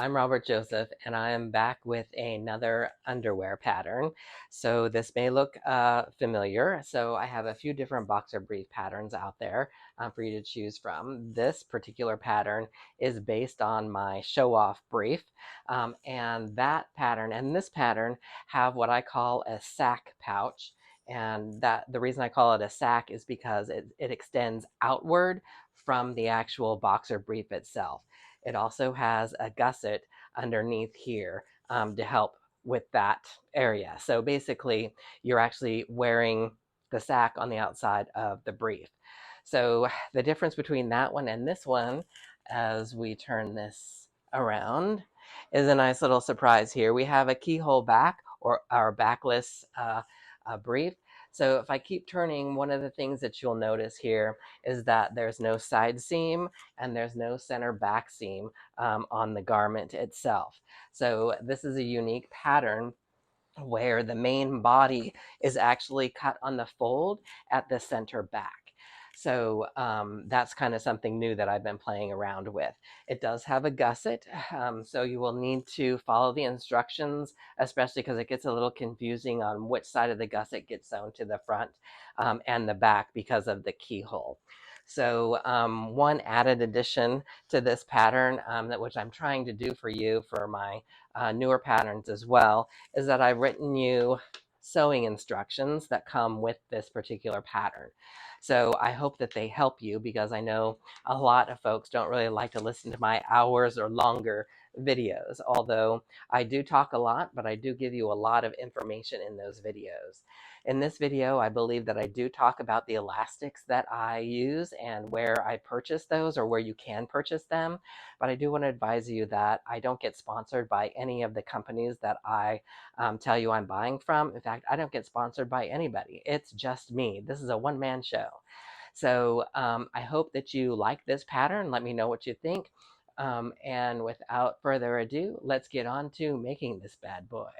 I'm Robert Joseph, and I am back with another underwear pattern. So this may look familiar. So I have a few different boxer brief patterns out there for you to choose from. This particular pattern is based on my Showoff brief, and that pattern and this pattern have what I call a sack pouch. And that the reason I call it a sack is because it extends outward from the actual boxer brief itself. It also has a gusset underneath here to help with that area. So basically, you're actually wearing the sack on the outside of the brief. So the difference between that one and this one, as we turn this around, is a nice little surprise here. We have a keyhole back, or our backless brief. So if I keep turning, one of the things that you'll notice here is that there's no side seam and there's no center back seam on the garment itself. So this is a unique pattern where the main body is actually cut on the fold at the center back. So that's kind of something new that I've been playing around with. It does have a gusset, so you will need to follow the instructions, especially because it gets a little confusing on which side of the gusset gets sewn to the front and the back because of the keyhole. So one added addition to this pattern, which I'm trying to do for you for my newer patterns as well, is that I've written you sewing instructions that come with this particular pattern. So I hope that they help you, because I know a lot of folks don't really like to listen to my hours or longer videos, although I do talk a lot, but I do give you a lot of information in those videos. In this video, I believe that I do talk about the elastics that I use and where I purchase those, or where you can purchase them. But I do want to advise you that I don't get sponsored by any of the companies that I tell you I'm buying from. In fact, I don't get sponsored by anybody. It's just me. This is a one-man show. So I hope that you like this pattern. Let me know what you think. And without further ado, let's get on to making this bad boy.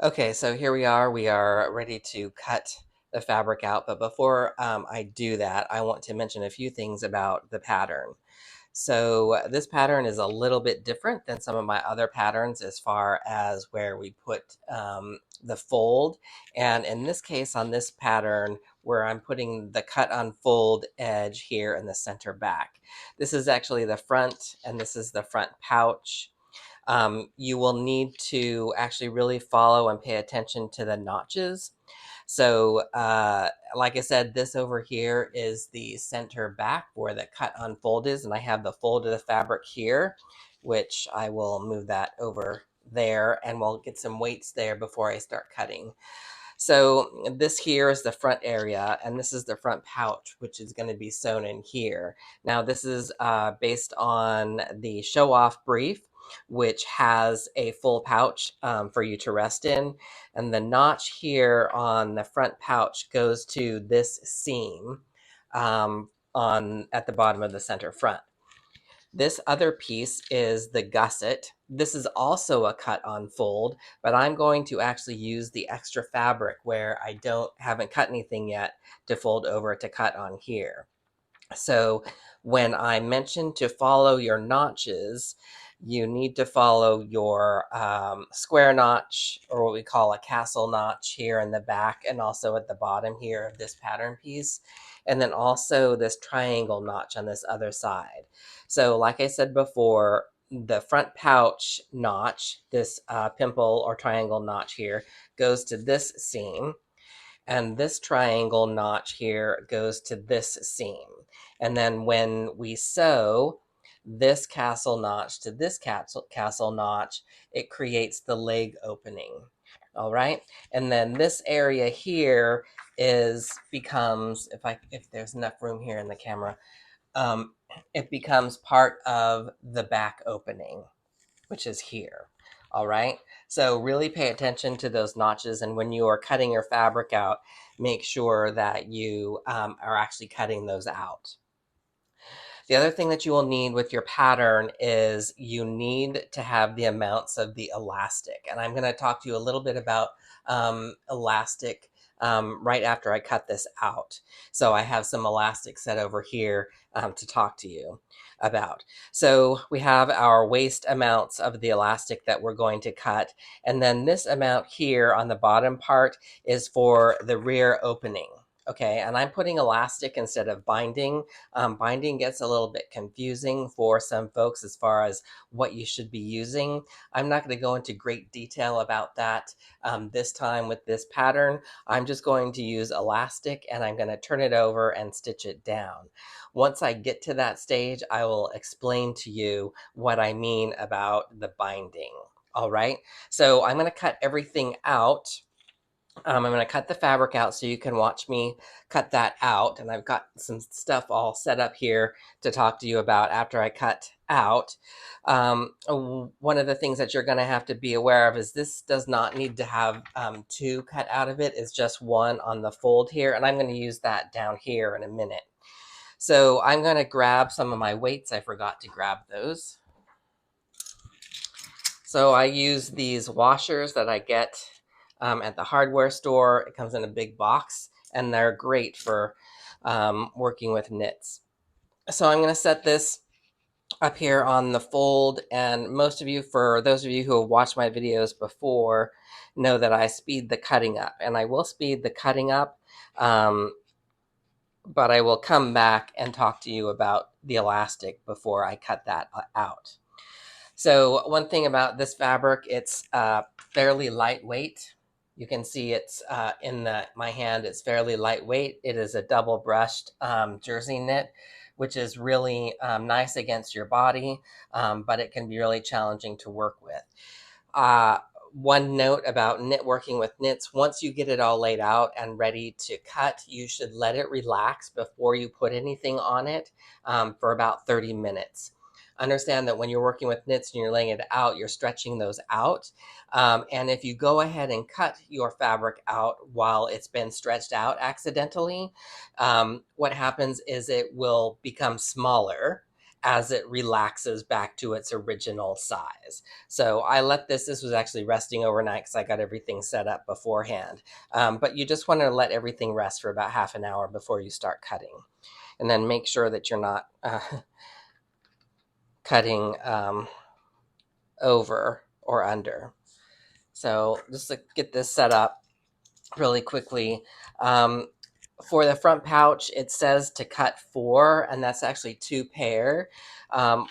Okay, so here we are. We are ready to cut the fabric out. But before I do that, I want to mention a few things about the pattern. So this pattern is a little bit different than some of my other patterns as far as where we put the fold. And in this case, on this pattern, where I'm putting the cut on fold edge here in the center back. This is actually the front, and this is the front pouch. You will need to actually really follow and pay attention to the notches. So like I said, this over here is the center back where the cut on fold is, and I have the fold of the fabric here, which I will move that over there, and we'll get some weights there before I start cutting. So this here is the front area, and this is the front pouch, which is going to be sewn in here. Now this is based on the Showoff brief, which has a full pouch for you to rest in. And the notch here on the front pouch goes to this seam at the bottom of the center front. This other piece is the gusset. This is also a cut on fold, but I'm going to actually use the extra fabric where I haven't cut anything yet to fold over to cut on here. So when I mention to follow your notches, you need to follow your square notch, or what we call a castle notch, here in the back and also at the bottom here of this pattern piece. And then also this triangle notch on this other side. So like I said before, the front pouch notch, this pimple or triangle notch here, goes to this seam. And this triangle notch here goes to this seam. And then when we sew this castle notch to this castle notch, it creates the leg opening. All right. And then this area here becomes, if there's enough room here in the camera, it becomes part of the back opening, which is here. All right. So really pay attention to those notches. And when you are cutting your fabric out, make sure that you are actually cutting those out. The other thing that you will need with your pattern is you need to have the amounts of the elastic. And I'm going to talk to you a little bit about elastic right after I cut this out. So I have some elastic set over here to talk to you about. So we have our waist amounts of the elastic that we're going to cut. And then this amount here on the bottom part is for the rear opening. Okay, and I'm putting elastic instead of binding. Binding gets a little bit confusing for some folks as far as what you should be using. I'm not going to go into great detail about that this time with this pattern. I'm just going to use elastic and I'm going to turn it over and stitch it down. Once I get to that stage, I will explain to you what I mean about the binding. All right, so I'm going to cut everything out. I'm going to cut the fabric out so you can watch me cut that out. And I've got some stuff all set up here to talk to you about after I cut out. One of the things that you're going to have to be aware of is this does not need to have two cut out of it. It's just one on the fold here. And I'm going to use that down here in a minute. So I'm going to grab some of my weights. I forgot to grab those. So I use these washers that I get at the hardware store. It comes in a big box, and they're great for working with knits. So I'm going to set this up here on the fold, and most of you, for those of you who have watched my videos before, know that I speed the cutting up, and I will speed the cutting up, but I will come back and talk to you about the elastic before I cut that out. So one thing about this fabric, it's fairly lightweight. You can see it's in my hand, it's fairly lightweight. It is a double brushed jersey knit, which is really nice against your body, but it can be really challenging to work with. One note about working with knits, once you get it all laid out and ready to cut, you should let it relax before you put anything on it for about 30 minutes. Understand that when you're working with knits and you're laying it out, you're stretching those out. And if you go ahead and cut your fabric out while it's been stretched out accidentally, what happens is it will become smaller as it relaxes back to its original size. So I let this was actually resting overnight because I got everything set up beforehand. But you just want to let everything rest for about half an hour before you start cutting. And then make sure that you're not cutting over or under. So just to get this set up really quickly, for the front pouch, it says to cut 4, and that's actually 2 pair. I'm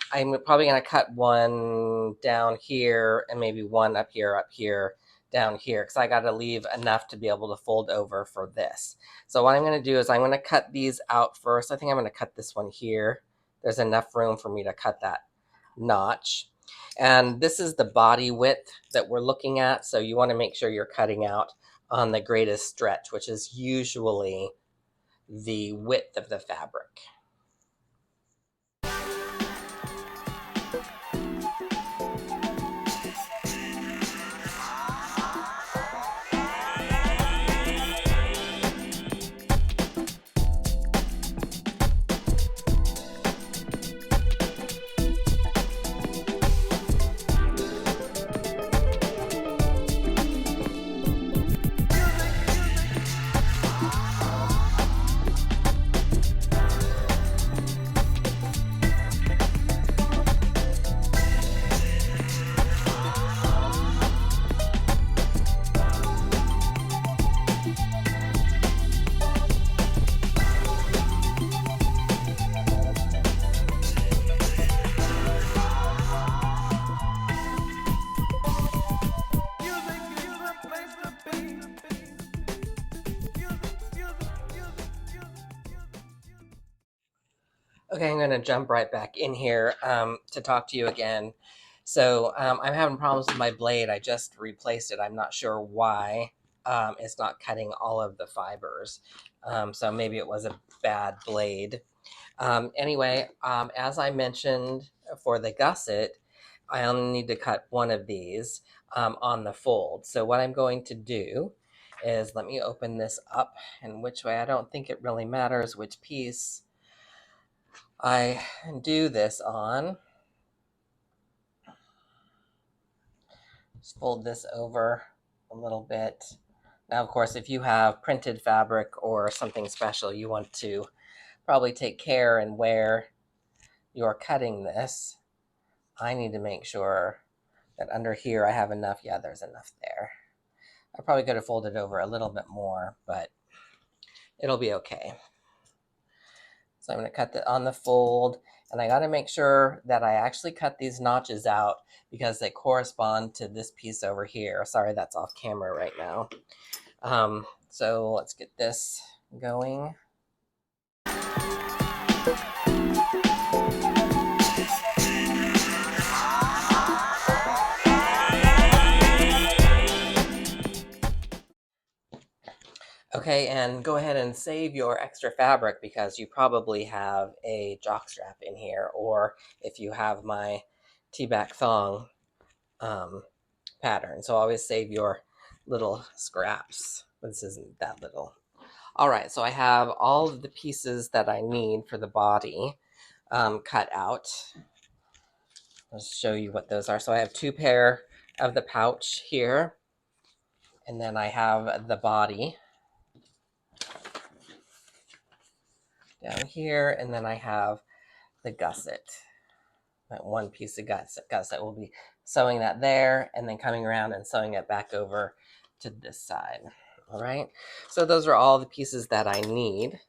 probably going to cut one down here and maybe one up here, down here, because I got to leave enough to be able to fold over for this. So what I'm going to do is I'm going to cut these out first. I think I'm going to cut this one here. There's enough room for me to cut that notch. And this is the body width that we're looking at. So you want to make sure you're cutting out on the greatest stretch, which is usually the width of the fabric. Okay, I'm going to jump right back in here to talk to you again. So I'm having problems with my blade. I just replaced it. I'm not sure why it's not cutting all of the fibers. So maybe it was a bad blade. Anyway, as I mentioned for the gusset, I only need to cut one of these on the fold. So what I'm going to do is, let me open this up, and which way, I don't think it really matters which piece I do this on. Just fold this over a little bit. Now, of course, if you have printed fabric or something special, you want to probably take care in where you're cutting this. I need to make sure that under here I have enough. Yeah, there's enough there. I probably could have folded over a little bit more, but it'll be okay. So I'm going to cut on the fold, and I got to make sure that I actually cut these notches out because they correspond to this piece over here. Sorry, that's off camera right now. So let's get this going. Okay, and go ahead and save your extra fabric because you probably have a jock strap in here, or if you have my T-back thong pattern. So always save your little scraps. This isn't that little. All right, so I have all of the pieces that I need for the body cut out. Let's show you what those are. So I have 2 pair of the pouch here, and then I have the body down here, and then I have the gusset. That one piece of gusset. We'll be sewing that there and then coming around and sewing it back over to this side. All right, so those are all the pieces that I need.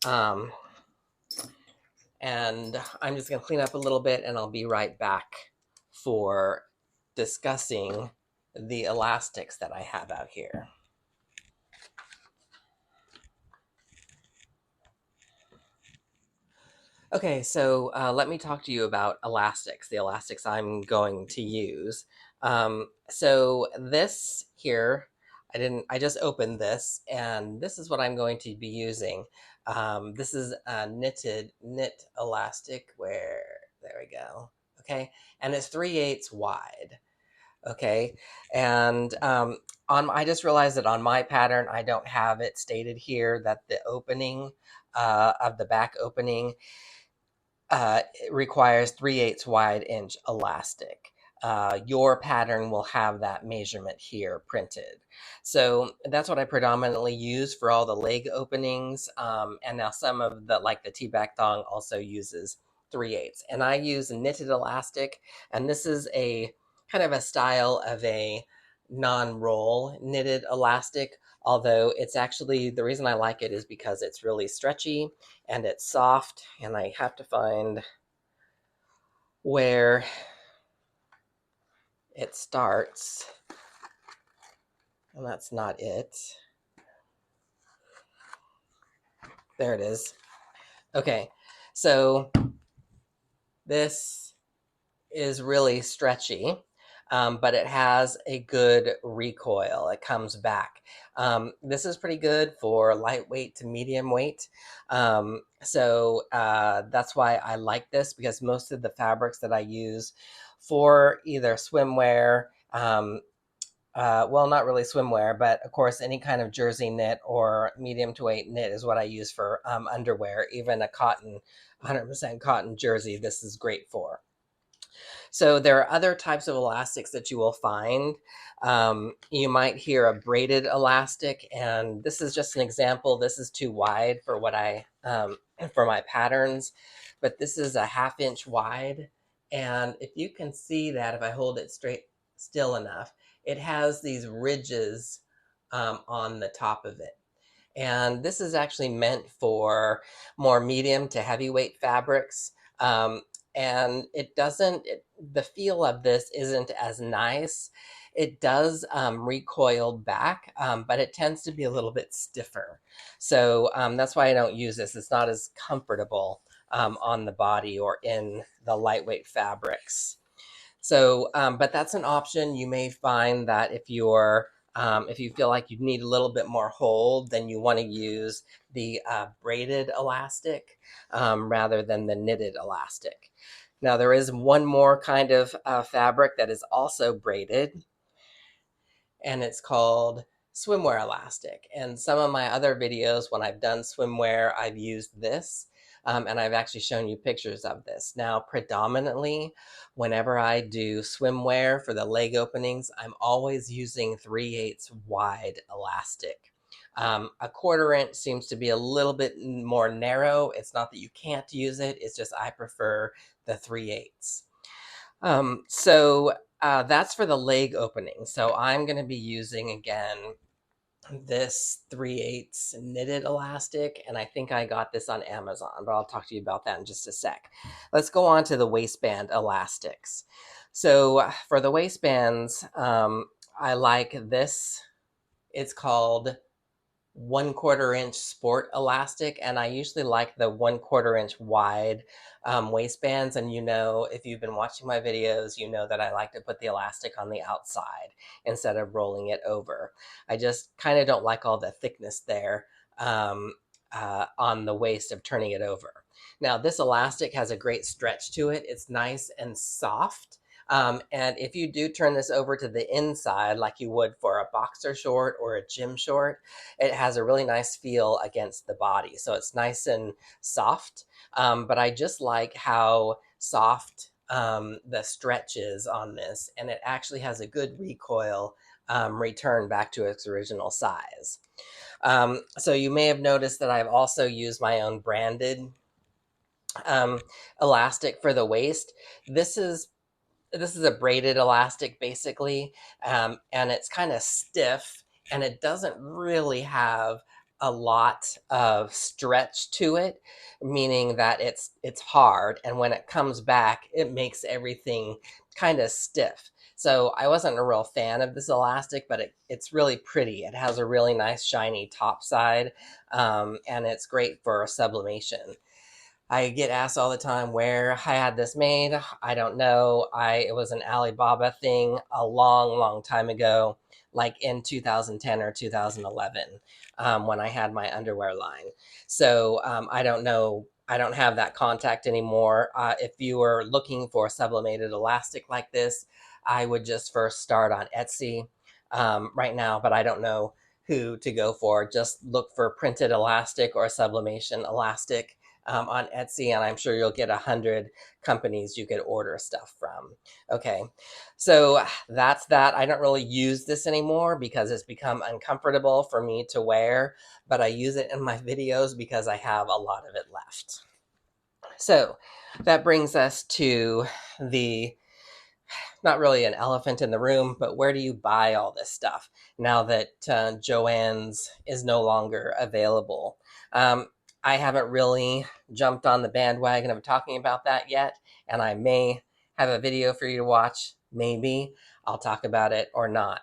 And I'm just going to clean up a little bit, and I'll be right back for discussing the elastics that I have out here. Okay, so let me talk to you about elastics, the elastics I'm going to use. So this here, I just opened this, and this is what I'm going to be using. This is a knit elastic there we go. Okay, and it's 3/8 wide. Okay, and I just realized that on my pattern, I don't have it stated here that the opening of the back opening it requires 3/8 wide inch elastic. Your pattern will have that measurement here printed. So that's what I predominantly use for all the leg openings. And now some of the, like the T-back thong also uses 3/8. And I use knitted elastic, and this is a kind of a style of a non-roll knitted elastic, although it's actually, the reason I like it is because it's really stretchy and it's soft, and I have to find where it starts, and that's not it. There it is. Okay, so this is really stretchy, but it has a good recoil. It comes back. This is pretty good for lightweight to medium weight. So that's why I like this, because most of the fabrics that I use for either swimwear, well, not really swimwear, but of course, any kind of jersey knit or medium to weight knit is what I use for underwear. Even a 100% cotton jersey, this is great for. So there are other types of elastics that you will find. You might hear a braided elastic, and this is just an example. This is too wide for what for my patterns, but this is a 1/2 inch wide. And if you can see that, if I hold it still enough, it has these ridges on the top of it. And this is actually meant for more medium to heavyweight fabrics. And the feel of this isn't as nice. It does recoil back, but it tends to be a little bit stiffer. So that's why I don't use this. It's not as comfortable on the body or in the lightweight fabrics. So, but that's an option. You may find that if you feel like you need a little bit more hold, then you want to use the braided elastic rather than the knitted elastic. Now, there is one more kind of fabric that is also braided, and it's called swimwear elastic. And some of my other videos, when I've done swimwear, I've used this. And I've actually shown you pictures of this. Now, predominantly, whenever I do swimwear for the leg openings, I'm always using 3/8 wide elastic. A 1/4 inch seems to be a little bit more narrow. It's not that you can't use it, it's just I prefer the 3/8. That's for the leg opening. So I'm going to be using again this 3/8 knitted elastic, and I think I got this on Amazon, but I'll talk to you about that in just a sec. Let's go on to the waistband elastics. So for the waistbands, I like this. It's called 1/4 inch sport elastic, and I usually like the 1/4 inch wide waistbands. And if you've been watching my videos, you know that I like to put the elastic on the outside instead of rolling it over. I just kind of don't like all the thickness there on the waist of turning it over. Now, this elastic has a great stretch to it. It's nice and soft. And if you do turn this over to the inside, like you would for a boxer short or a gym short, it has a really nice feel against the body. So it's nice and soft. But I just like how soft the stretch is on this. And it actually has a good recoil return back to its original size. So you may have noticed that I've also used my own branded elastic for the waist. This is a braided elastic basically, and it's kind of stiff, and it doesn't really have a lot of stretch to it, meaning that it's hard, and when it comes back, it makes everything kind of stiff. So I wasn't a real fan of this elastic, but it's really pretty. It has a really nice shiny top side, and it's great for sublimation. I get asked all the time where I had this made. I don't know. It was an Alibaba thing a long, long time ago, like in 2010 or 2011, when I had my underwear line. So I don't know. I don't have that contact anymore. If you were looking for a sublimated elastic like this, I would just first start on Etsy right now, but I don't know who to go for. Just look for printed elastic or sublimation elastic on Etsy, and I'm sure you'll get 100 companies you could order stuff from. Okay, so that's that. I don't really use this anymore because it's become uncomfortable for me to wear, but I use it in my videos because I have a lot of it left. So that brings us to the not really an elephant in the room, but where do you buy all this stuff now that Joann's is no longer available? I haven't really jumped on the bandwagon of talking about that yet, and I may have a video for you to watch. Maybe I'll talk about it or not.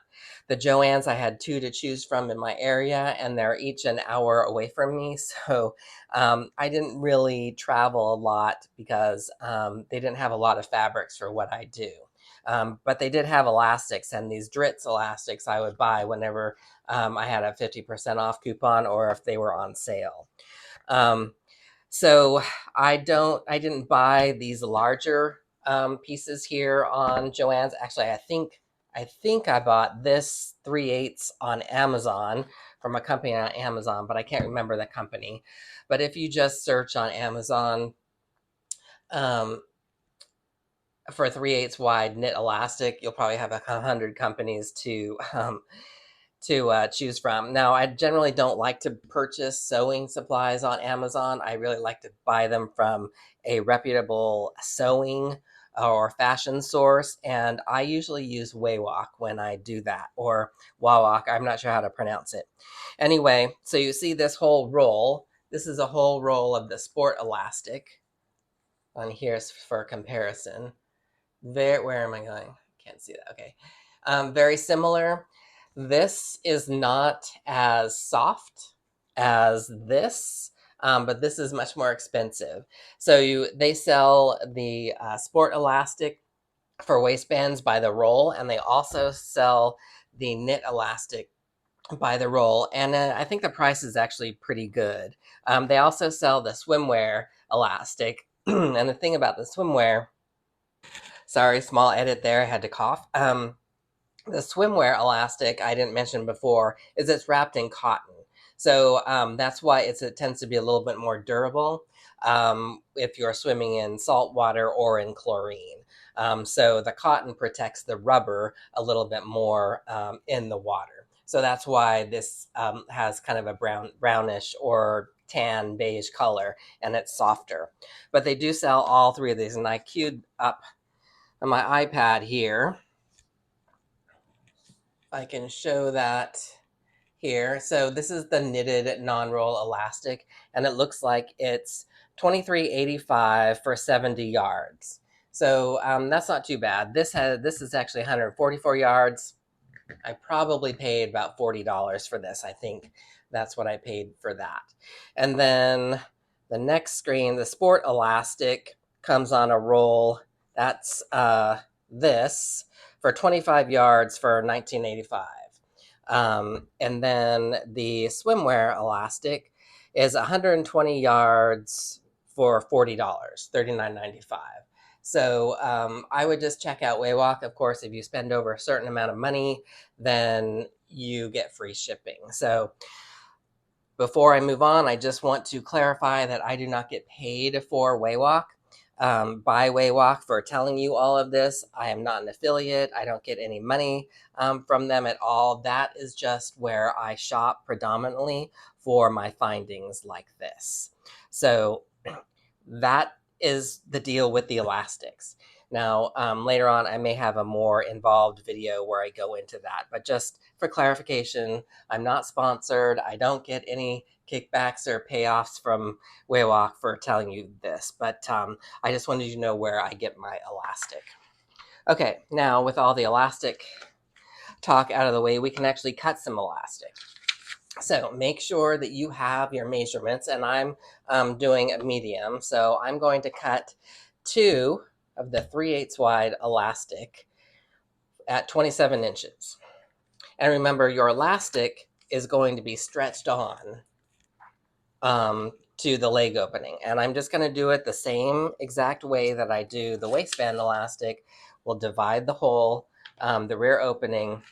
The Joann's, I had two to choose from in my area, and they're each an hour away from me. So I didn't really travel a lot because they didn't have a lot of fabrics for what I do. But they did have elastics, and these Dritz elastics I would buy whenever I had a 50% off coupon or if they were on sale. So I didn't buy these larger pieces here on Joann's. Actually, I think I bought this 3/8 on Amazon from a company on Amazon, but I can't remember the company. But if you just search on Amazon um, for 3/8 wide knit elastic, you'll probably have 100 companies to choose from. Now, I generally don't like to purchase sewing supplies on Amazon. I really like to buy them from a reputable sewing or fashion source, and I usually use Wawak when I do that, or Wawak. I'm not sure how to pronounce it. Anyway, so you see this whole roll. This is a whole roll of the sport elastic. On here's for comparison. Where am I going? Can't see that. Okay. Very similar. This is not as soft as this, but this is much more expensive. So they sell the sport elastic for waistbands by the roll, and they also sell the knit elastic by the roll, and I think the price is actually pretty good. They also sell the swimwear elastic, and the thing about the swimwear, sorry, small edit there, I had to cough. The swimwear elastic I didn't mention before is it's wrapped in cotton. So that's why it tends to be a little bit more durable. if you're swimming in salt water or in chlorine. So the cotton protects the rubber a little bit more in the water. So that's why this has kind of a brownish or tan beige color, and it's softer. But they do sell all three of these, and I queued up on my iPad here. I can show that here. So this is the knitted non-roll elastic, and it looks like it's $23.85 for 70 yards. So that's not too bad. This is actually 144 yards. I probably paid about $40 for this. I think that's what I paid for that. And then the next screen, the sport elastic, comes on a roll. That's this for 25 yards for $19.85. And then the swimwear elastic is 120 yards for $40, $39.95. So I would just check out WAIWalk. Of course, if you spend over a certain amount of money, then you get free shipping. So before I move on, I just want to clarify that I do not get paid for WAIWalk. By WAIWalk for telling you all of this. I am not an affiliate. I don't get any money from them at all. That is just where I shop predominantly for my findings like this. So that is the deal with the elastics. Now, later on, I may have a more involved video where I go into that. But just for clarification, I'm not sponsored. I don't get any kickbacks or payoffs from WAIWalk for telling you this. But I just wanted you to know where I get my elastic. Okay, now with all the elastic talk out of the way, we can actually cut some elastic. So make sure that you have your measurements, and I'm doing a medium. So I'm going to cut 2 of the 3/8 wide elastic at 27 inches. And remember, your elastic is going to be stretched on to the leg opening. And I'm just going to do it the same exact way that I do the waistband elastic. We'll divide the hole, the rear opening,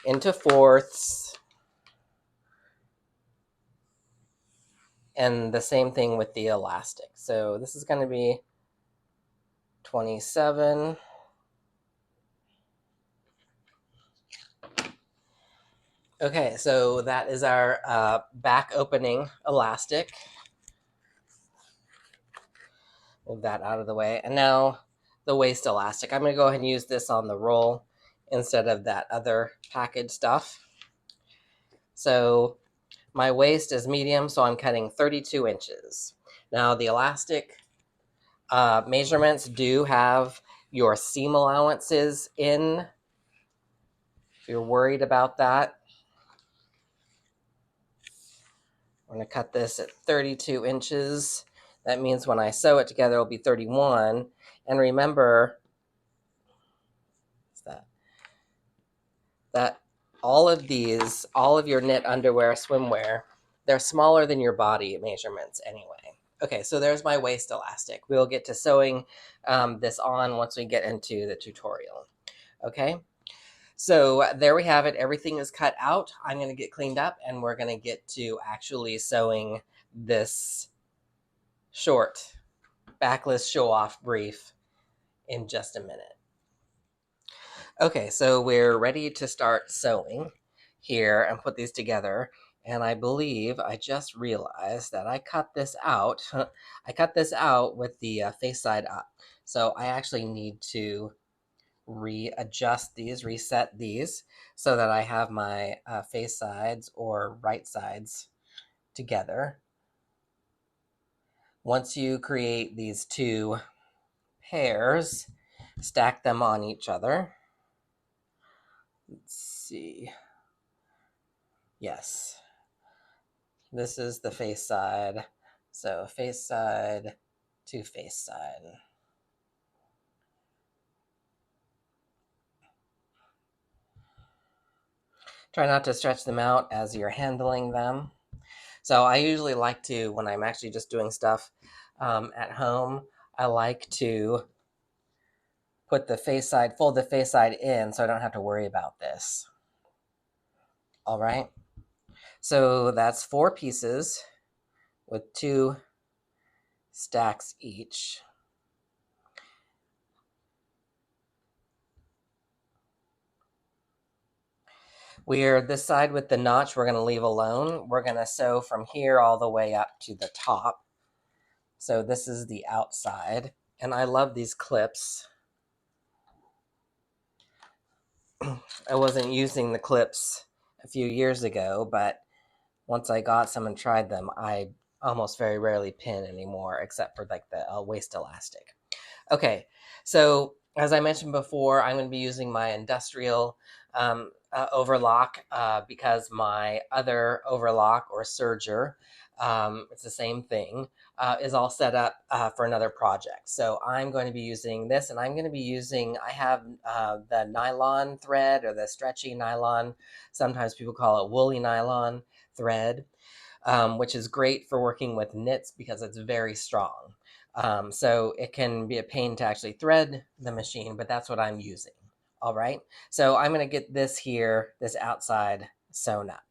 into fourths. And the same thing with the elastic. So this is going to be 27. Okay, so that is our back opening elastic. Move that out of the way. And now the waist elastic. I'm going to go ahead and use this on the roll instead of that other package stuff. So my waist is medium, so I'm cutting 32 inches. Now the elastic measurements do have your seam allowances in. If you're worried about that, I'm going to cut this at 32 inches. That means when I sew it together, it'll be 31. And remember that all of these, all of your knit underwear, swimwear, they're smaller than your body measurements anyway. Okay, so there's my waist elastic. We'll get to sewing this on once we get into the tutorial. Okay, so there we have it. Everything is cut out. I'm going to get cleaned up, and we're going to get to actually sewing this short backless show-off brief in just a minute. Okay, so we're ready to start sewing here and put these together. And I believe I just realized that I cut this out. I cut this out with the face side up. So I actually need to readjust these, reset these, so that I have my face sides or right sides together. Once you create these two pairs, stack them on each other. Let's see. Yes. This is the face side. So face side to face side. Try not to stretch them out as you're handling them. So I usually like to, when I'm actually just doing stuff at home, I like to put the face side, fold the face side in so I don't have to worry about this. All right. So that's 4 pieces with 2 stacks each. This side with the notch, we're going to leave alone. We're going to sew from here all the way up to the top. So this is the outside. And I love these clips. I wasn't using the clips a few years ago, but once I got some and tried them, I almost very rarely pin anymore, except for like the waist elastic. Okay, so as I mentioned before, I'm going to be using my industrial overlock because my other overlock or serger, it's the same thing, is all set up for another project. So I'm going to be using this, and I'm going to be using, I have the nylon thread or the stretchy nylon. Sometimes people call it woolly nylon thread, which is great for working with knits because it's very strong. So it can be a pain to actually thread the machine, but that's what I'm using. All right. So I'm going to get this here, this outside sewn up.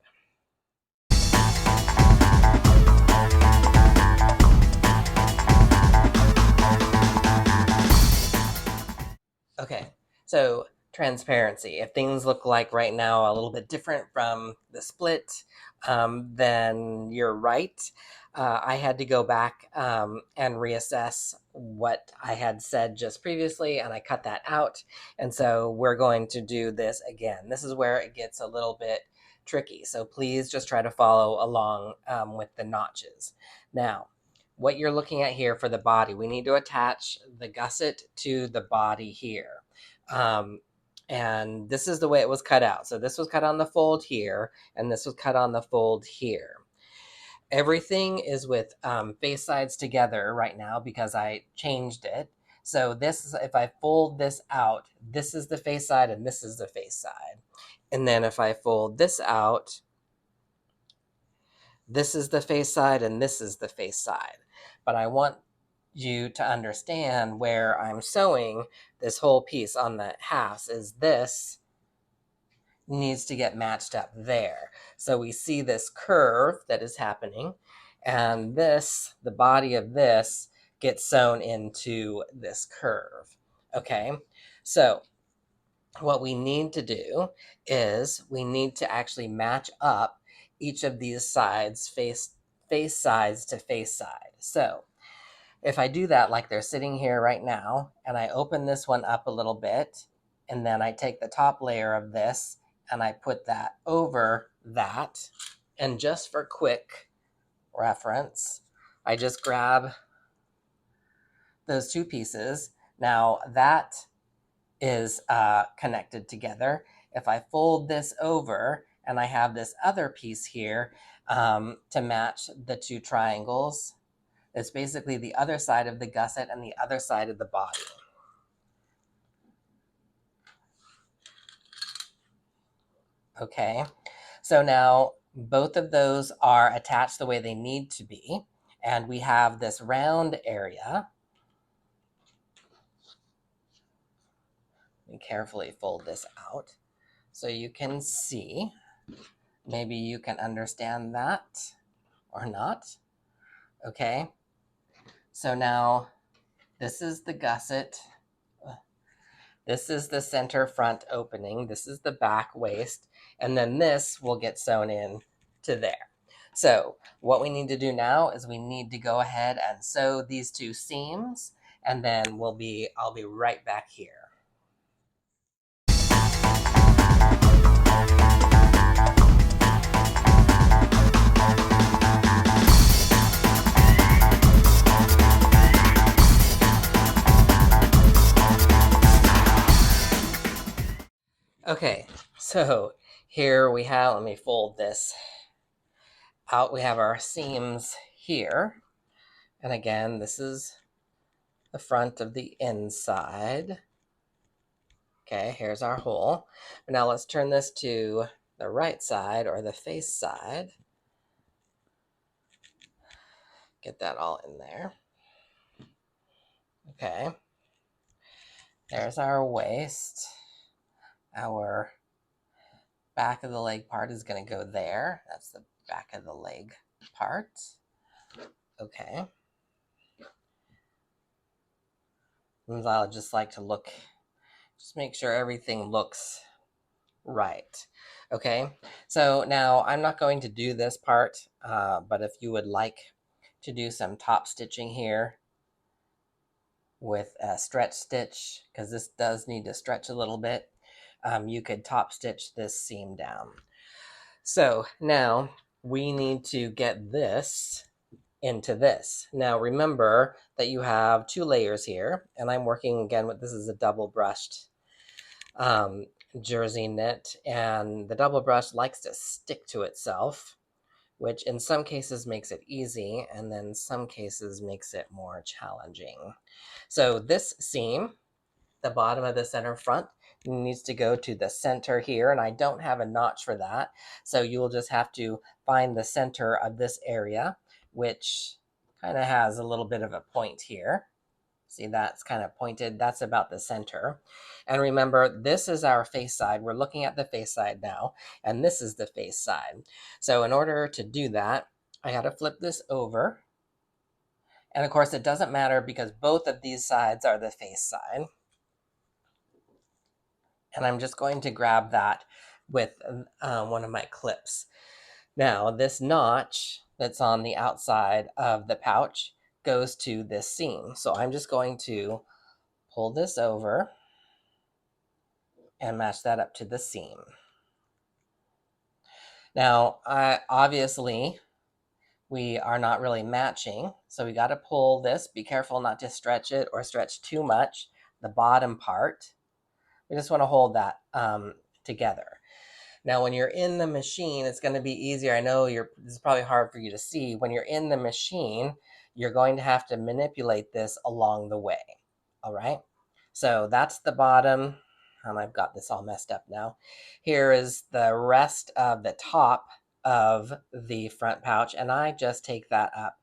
Okay. So transparency. If things look like right now a little bit different from the split, then you're right. I had to go back and reassess what I had said just previously, and I cut that out. And so we're going to do this again. This is where it gets a little bit tricky. So please just try to follow along with the notches. Now, what you're looking at here for the body, we need to attach the gusset to the body here. And this is the way it was cut out. So this was cut on the fold here, and this was cut on the fold here. Everything is with face sides together right now because I changed it. So this is, if I fold this out, this is the face side and this is the face side. And then if I fold this out, this is the face side and this is the face side. But I want you to understand where I'm sewing this whole piece on the halves is this needs to get matched up there. So we see this curve that is happening, and this, the body of this, gets sewn into this curve. Okay, so what we need to do is we need to actually match up each of these sides, face sides to face side. So if I do that like they're sitting here right now, and I open this one up a little bit, and then I take the top layer of this and I put that over that, and just for quick reference, I just grab those two pieces. Now that is connected together. If I fold this over and I have this other piece here to match the two triangles, it's basically the other side of the gusset and the other side of the body. Okay, so now both of those are attached the way they need to be. And we have this round area. Let me carefully fold this out so you can see. Maybe you can understand that or not. Okay, so now this is the gusset. This is the center front opening. This is the back waist. And then this will get sewn in to there. So what we need to do now is we need to go ahead and sew these two seams, and then I'll be right back here. Okay, so here we have, let me fold this out. We have our seams here. And again, this is the front of the inside. Okay, here's our hole. Now let's turn this to the right side or the face side. Get that all in there. Okay, there's our waist. Our back of the leg part is going to go there. That's the back of the leg part. Okay. And I just like to just make sure everything looks right. Okay, so now I'm not going to do this part, but if you would like to do some top stitching here with a stretch stitch, because this does need to stretch a little bit, you could top stitch this seam down. So now we need to get this into this. Now remember that you have 2 layers here, and I'm working again with, this is a double brushed jersey knit, and the double brush likes to stick to itself, which in some cases makes it easy, and then some cases makes it more challenging. So this seam, the bottom of the center front, needs to go to the center here, and I don't have a notch for that, so you will just have to find the center of this area, which kind of has a little bit of a point here. See, that's kind of pointed. That's about the center. And remember, this is our face side. We're looking at the face side now, and this is the face side. So in order to do that, I got to flip this over. And of course, it doesn't matter because both of these sides are the face side. And I'm just going to grab that with one of my clips. Now, this notch that's on the outside of the pouch goes to this seam. So I'm just going to pull this over and match that up to the seam. Now, obviously, we are not really matching, so we got to pull this. Be careful not to stretch it or stretch too much, the bottom part. We just want to hold that together. Now, when you're in the machine, it's going to be easier. I know this is probably hard for you to see. When you're in the machine, you're going to have to manipulate this along the way. All right? So that's the bottom. I've got this all messed up now. Here is the rest of the top of the front pouch, and I just take that up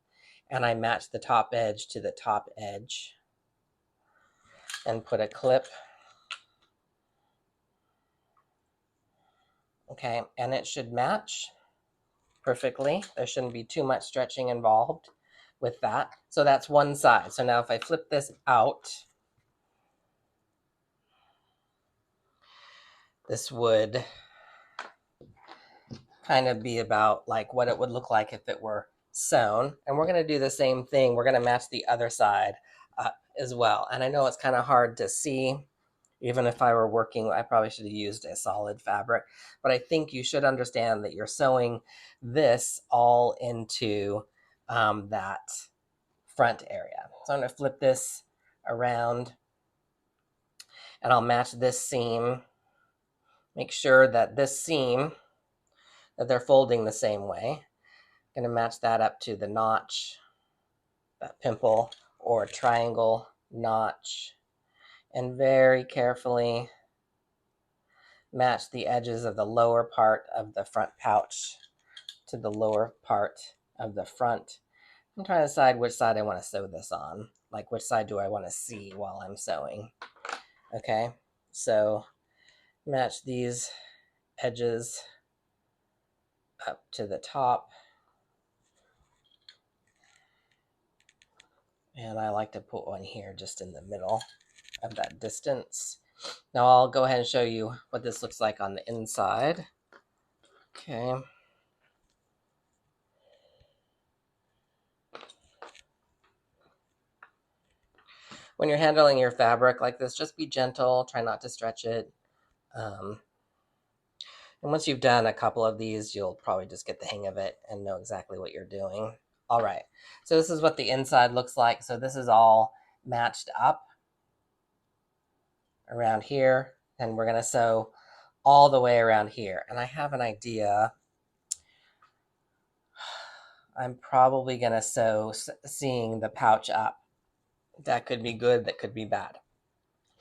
and I match the top edge to the top edge and put a clip. Okay, and it should match perfectly. There shouldn't be too much stretching involved with that. So that's one side. So now if I flip this out, this would kind of be about like what it would look like if it were sewn. And we're going to do the same thing. We're going to match the other side as well. And I know it's kind of hard to see. Even if I were working, I probably should have used a solid fabric, but I think you should understand that you're sewing this all into that front area. So I'm going to flip this around and I'll match this seam. Make sure that this seam, that they're folding the same way. I'm going to match that up to the notch, that pimple or triangle notch, and very carefully match the edges of the lower part of the front pouch to the lower part of the front. I'm trying to decide which side I want to sew this on. Like which side do I want to see while I'm sewing? Okay, so match these edges up to the top. And I like to put one here just in the middle of that distance. Now I'll go ahead and show you what this looks like on the inside. Okay. When you're handling your fabric like this, just be gentle, try not to stretch it. And once you've done a couple of these, you'll probably just get the hang of it and know exactly what you're doing. All right, so this is what the inside looks like. So this is all matched up around here, and we're gonna sew all the way around here. And I have an idea. I'm probably gonna sew seeing the pouch up. That could be good, that could be bad.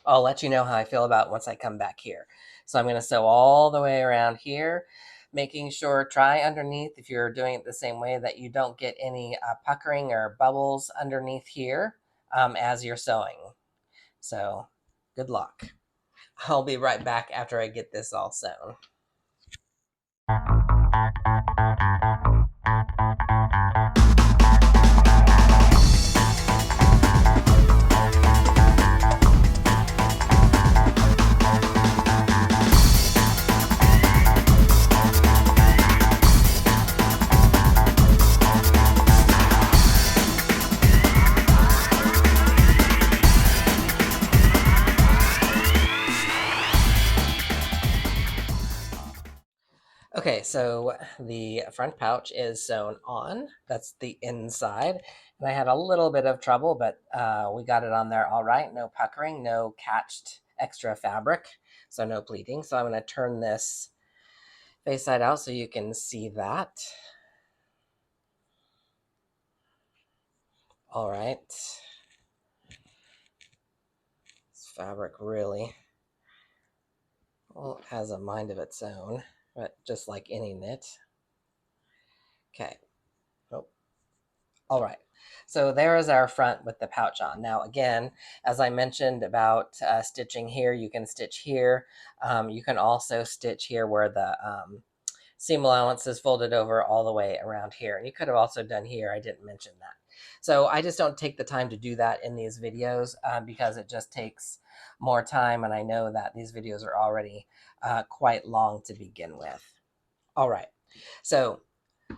I'll let you know how I feel about it once I come back here. So I'm gonna sew all the way around here, making sure, try underneath if you're doing it the same way, that you don't get any puckering or bubbles underneath here as you're sewing. So good luck. I'll be right back after I get this all sewn. Okay, so the front pouch is sewn on. That's the inside. And I had a little bit of trouble, but we got it on there all right. No puckering, no catched extra fabric, so no pleating. So I'm going to turn this face side out so you can see that. All right. This fabric really, well, has a mind of its own, but just like any knit. Okay. Oh, all right. So there is our front with the pouch on. Now, again, as I mentioned about stitching here, you can stitch here. You can also stitch here where the seam allowance is folded over all the way around here. And you could have also done here. I didn't mention that. So I just don't take the time to do that in these videos because it just takes more time. And I know that these videos are already quite long to begin with. All right. So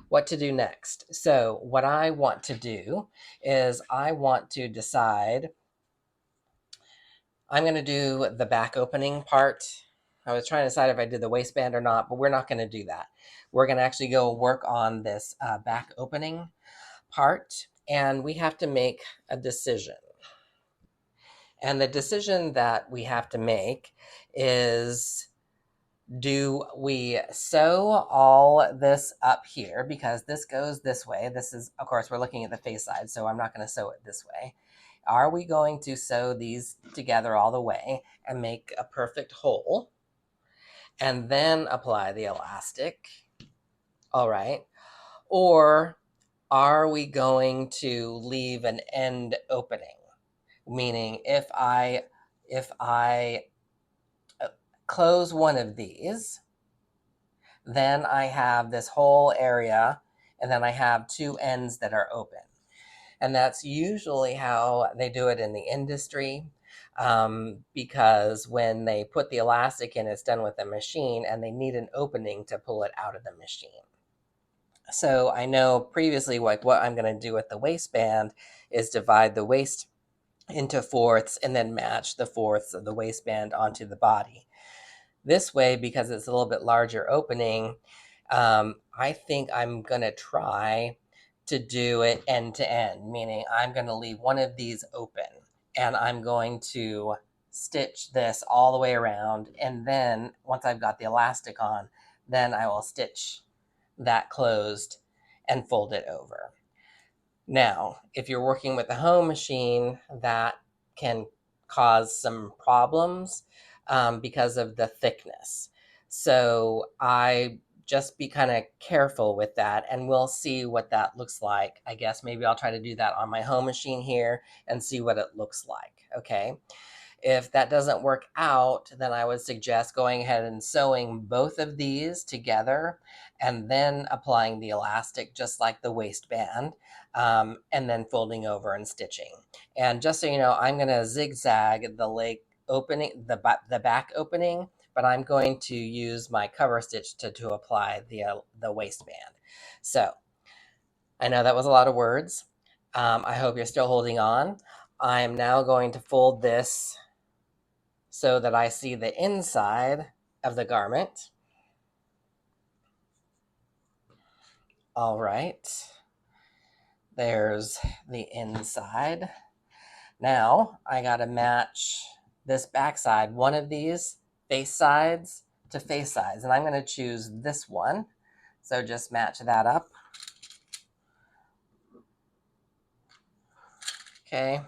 what to do next. So what I want to do is I want to decide, I'm going to do the back opening part. I was trying to decide if I did the waistband or not, but we're not going to do that. We're going to actually go work on this back opening part, and we have to make a decision. And the decision that we have to make is, do we sew all this up here because this goes this way? This is, of course, we're looking at the face side, so I'm not going to sew it this way. Are we going to sew these together all the way and make a perfect hole and then apply the elastic? All right. Or are we going to leave an end opening? Meaning if I close one of these, then I have this whole area, and then I have two ends that are open. And that's usually how they do it in the industry, because when they put the elastic in, it's done with a machine, and they need an opening to pull it out of the machine. So I know previously, like what I'm going to do with the waistband is divide the waist into fourths and then match the fourths of the waistband onto the body. This way, because it's a little bit larger opening, I think I'm going to try to do it end to end, meaning I'm going to leave one of these open and I'm going to stitch this all the way around. And then once I've got the elastic on, then I will stitch that closed and fold it over. Now, if you're working with a home machine, that can cause some problems because of the thickness. So I just be kind of careful with that, and we'll see what that looks like. I guess maybe I'll try to do that on my home machine here and see what it looks like. Okay. If that doesn't work out, then I would suggest going ahead and sewing both of these together and then applying the elastic just like the waistband, and then folding over and stitching. And just so you know, I'm going to zigzag the leg opening, the back opening, but I'm going to use my cover stitch to apply the waistband. So I know that was a lot of words. I hope you're still holding on. I am now going to fold this so that I see the inside of the garment. All right, there's the inside. Now I gotta match this back side, one of these face sides to face sides, and I'm gonna choose this one. So just match that up. Okay.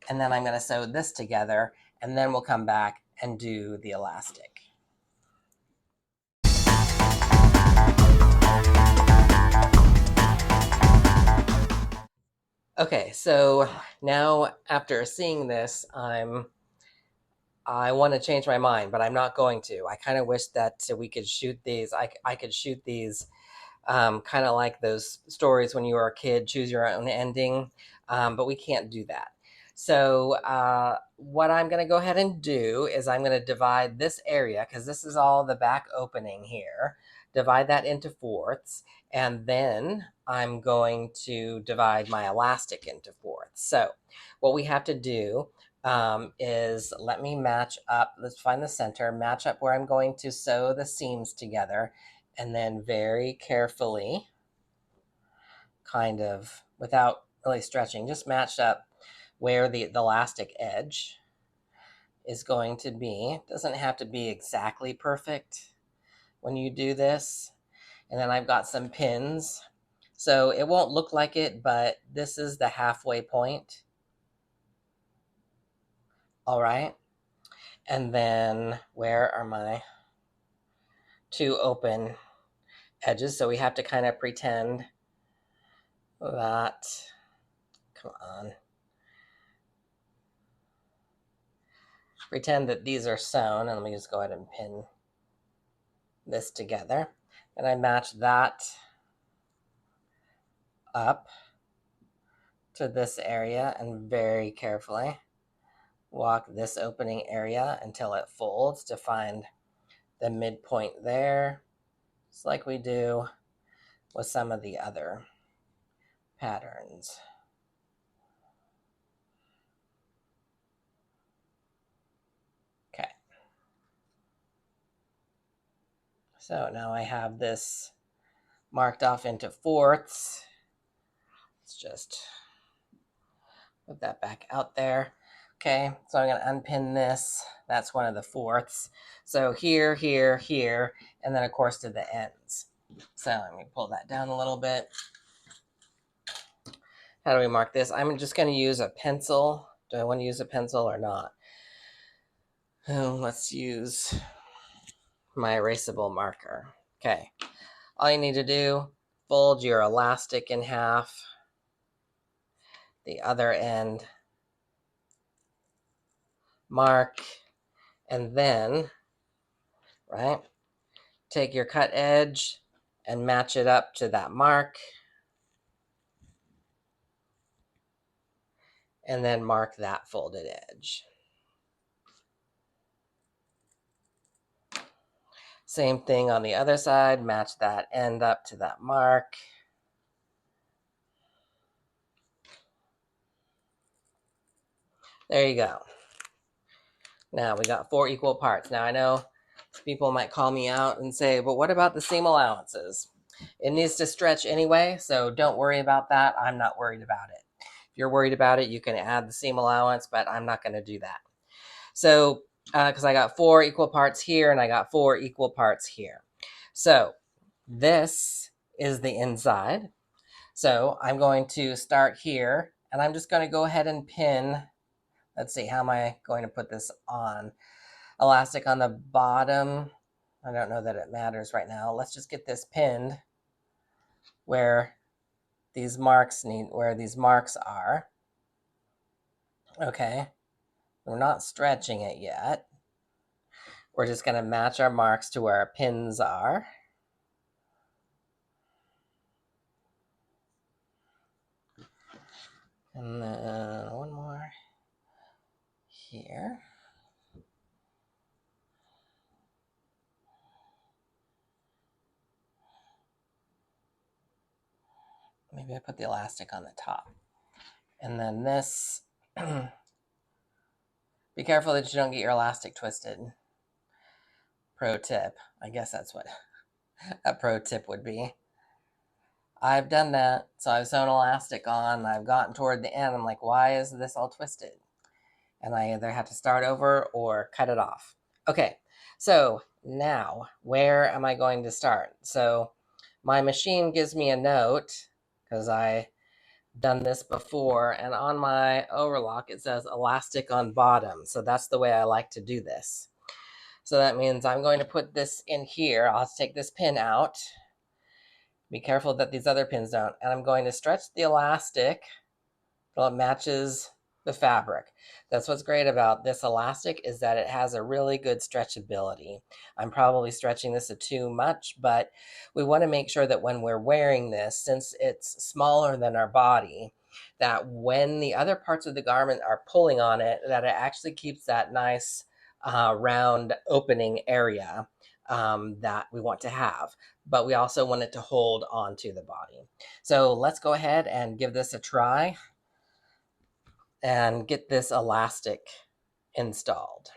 And then I'm gonna sew this together, and then we'll come back and do the elastic. Okay, so now after seeing this, I want to change my mind, but I'm not going to. I kind of wish that we could shoot these. I could shoot these kind of like those stories when you were a kid, choose your own ending, but we can't do that. So what I'm going to go ahead and do is I'm going to divide this area, because this is all the back opening here, divide that into fourths, and then I'm going to divide my elastic into fourths. So what we have to do is let me match up, let's find the center, match up where I'm going to sew the seams together, and then very carefully, kind of without really stretching, just match up where the elastic edge is going to be. It doesn't have to be exactly perfect when you do this. And then I've got some pins. So it won't look like it, but this is the halfway point. All right. And then where are my two open edges? So we have to kind of pretend that, come on. Pretend that these are sewn, and let me just go ahead and pin this together. And I match that up to this area and very carefully walk this opening area until it folds to find the midpoint there, just like we do with some of the other patterns. Okay. So now I have this marked off into fourths. Let's just put that back out there. Okay, so I'm going to unpin this. That's one of the fourths. So here, here, here, and then of course to the ends. So let me pull that down a little bit. How do we mark this? I'm just going to use a pencil. Do I want to use a pencil or not? Oh, let's use my erasable marker. Okay, all you need to do, fold your elastic in half, the other end, mark, and then, right, take your cut edge and match it up to that mark, and then mark that folded edge. Same thing on the other side, match that end up to that mark. There you go. Now we got 4 equal parts. Now I know people might call me out and say, but what about the seam allowances? It needs to stretch anyway, so don't worry about that. I'm not worried about it. If you're worried about it, you can add the seam allowance, but I'm not going to do that. So, because I got 4 equal parts here and I got 4 equal parts here. So this is the inside. So I'm going to start here, and I'm just going to go ahead and pin. Let's see, how am I going to put this on? Elastic on the bottom. I don't know that it matters right now. Let's just get this pinned where these marks are. Okay, we're not stretching it yet. We're just going to match our marks to where our pins are. And then one more here. Maybe I put the elastic on the top. And then this, be careful that you don't get your elastic twisted. Pro tip. I guess that's what a pro tip would be. I've done that. So I've sewn elastic on. I've gotten toward the end. I'm like, why is this all twisted? And I either have to start over or cut it off. Okay, so now where am I going to start? So my machine gives me a note because I done this before, and on my overlock it says elastic on bottom. So that's the way I like to do this. So that means I'm going to put this in here. I'll take this pin out. Be careful that these other pins don't. And I'm going to stretch the elastic till it matches the fabric. That's what's great about this elastic, is that it has a really good stretchability. I'm probably stretching this too much, but we want to make sure that when we're wearing this, since it's smaller than our body, that when the other parts of the garment are pulling on it, that it actually keeps that nice round opening area that we want to have. But we also want it to hold on to the body. So let's go ahead and give this a try. and get this elastic installed.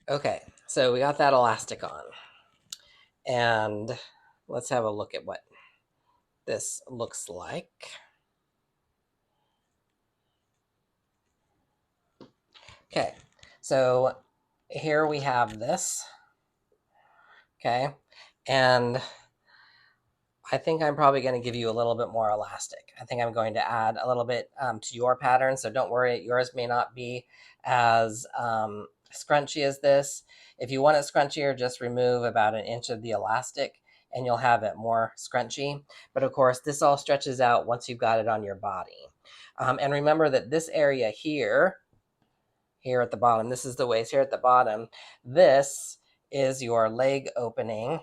Okay, so we got that elastic on, and let's have a look at what this looks like. Okay, so here we have this. Okay, and I think I'm probably going to give you a little bit more elastic. I think I'm going to add a little bit to your pattern, so don't worry, yours may not be as scrunchy as this. If you want it scrunchier, just remove about 1 inch of the elastic and you'll have it more scrunchy. But of course, this all stretches out once you've got it on your body. And remember that this area here at the bottom, this is the waist here at the bottom, this is your leg opening,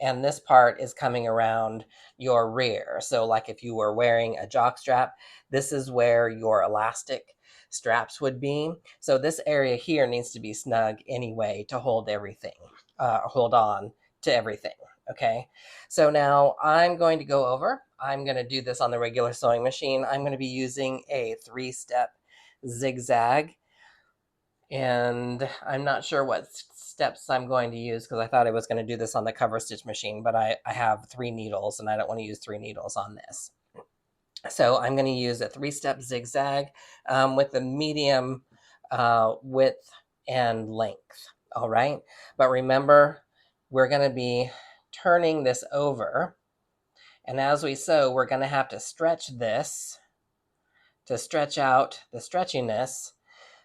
and this part is coming around your rear. So like if you were wearing a jock strap, this is where your elastic straps would be. So this area here needs to be snug anyway to hold everything, hold on to everything. Okay, so now I'm going to go over, I'm going to do this on the regular sewing machine. I'm going to be using a 3-step zigzag, and I'm not sure what steps I'm going to use because I thought I was going to do this on the cover stitch machine, but I have 3 needles and I don't want to use 3 needles on this. So I'm going to use a 3-step zigzag with a medium width and length. All right, but remember, we're going to be turning this over, and as we sew, we're going to have to stretch this to stretch out the stretchiness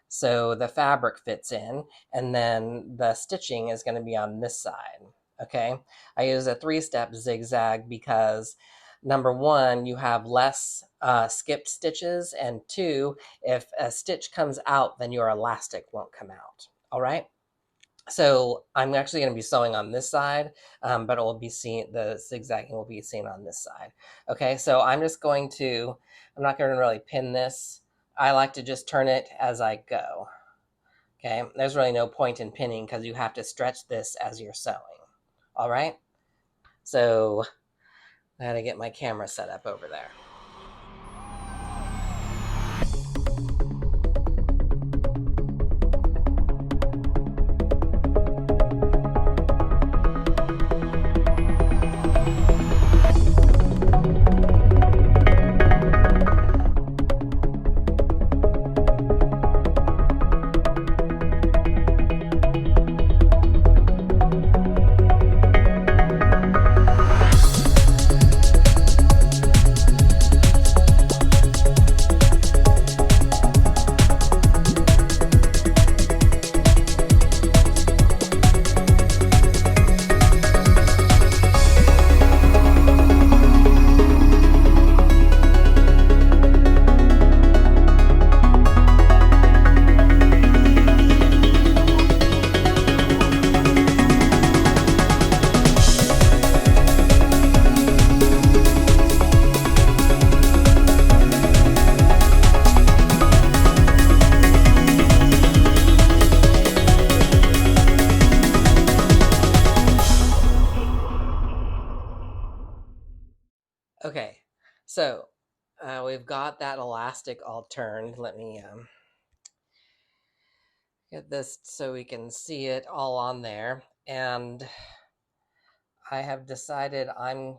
so the fabric fits in, and then the stitching is going to be on this side. Okay, I use a 3-step zigzag because number 1, you have less skipped stitches, and 2, if a stitch comes out, then your elastic won't come out. All right, so I'm actually going to be sewing on this side, but it will be seen, the zigzagging will be seen on this side. Okay, so I'm just going to, I'm not going to really pin this. I like to just turn it as I go. Okay, there's really no point in pinning because you have to stretch this as you're sewing. All right, so I gotta get my camera set up over there. Okay, so we've got that elastic all turned. Let me get this so we can see it all on there. And I have decided I'm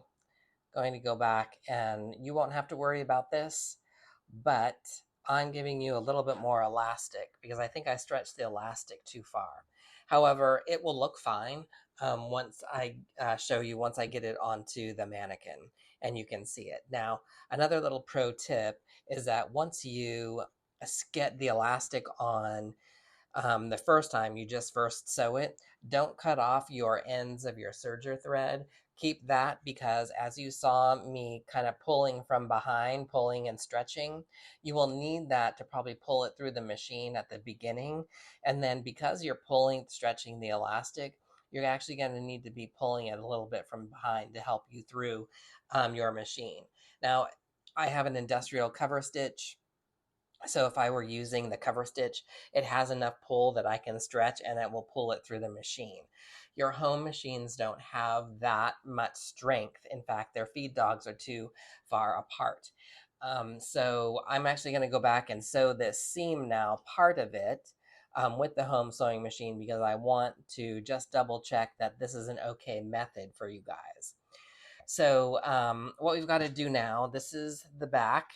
going to go back, and you won't have to worry about this, but I'm giving you a little bit more elastic because I think I stretched the elastic too far. However, it will look fine once I show you, once I get it onto the mannequin. and you can see it. Now, another little pro tip is that once you get the elastic on the first time you just first sew it, don't cut off your ends of your serger thread. Keep that, because as you saw me kind of pulling from behind, pulling and stretching, you will need that to probably pull it through the machine at the beginning. And then because you're pulling, stretching the elastic, you're actually going to need to be pulling it a little bit from behind to help you through your machine. Now, I have an industrial cover stitch. So if I were using the cover stitch, it has enough pull that I can stretch and it will pull it through the machine. Your home machines don't have that much strength. In fact, their feed dogs are too far apart. So I'm actually going to go back and sew this seam now, part of it, with the home sewing machine, because I want to just double check that this is an okay method for you guys. So what we've got to do now, this is the back,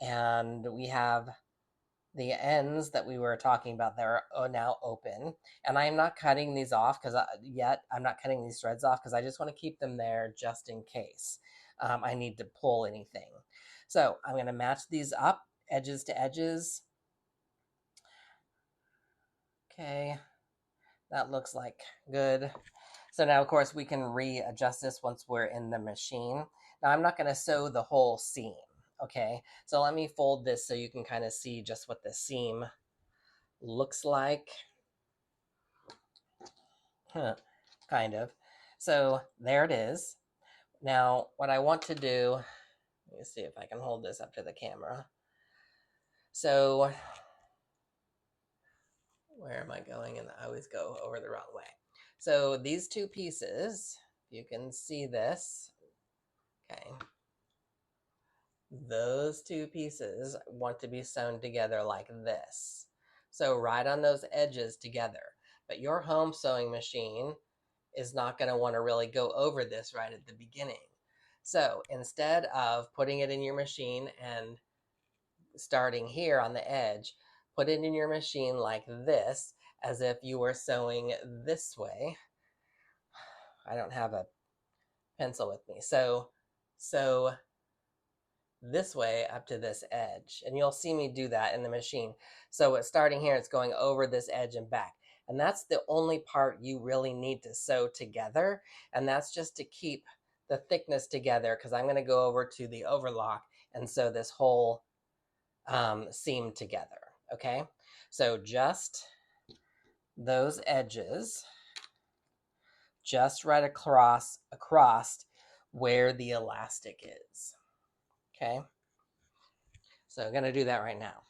and we have the ends that we were talking about there are now open, and I'm not cutting these off because I'm not cutting these threads off because I just want to keep them there just in case I need to pull anything. So I'm going to match these up, edges to edges. Okay, that looks like good. So now, of course, we can readjust this once we're in the machine. Now, I'm not going to sew the whole seam. Okay, so let me fold this so you can kind of see just what the seam looks like. Kind of. So there it is. Now, what I want to do, let me see if I can hold this up to the camera. So where am I going? And I always go over the wrong way. So these two pieces, you can see this. Okay. Those two pieces want to be sewn together like this. So right on those edges together. But your home sewing machine is not going to want to really go over this right at the beginning. So instead of putting it in your machine and starting here on the edge, put it in your machine like this, as if you were sewing this way. I don't have a pencil with me. So this way up to this edge, and you'll see me do that in the machine. So it's starting here, it's going over this edge and back, and that's the only part you really need to sew together, and that's just to keep the thickness together, because I'm going to go over to the overlock and sew this whole seam together. Okay, so just those edges, just right across where the elastic is. Okay, so I'm going to do that right now.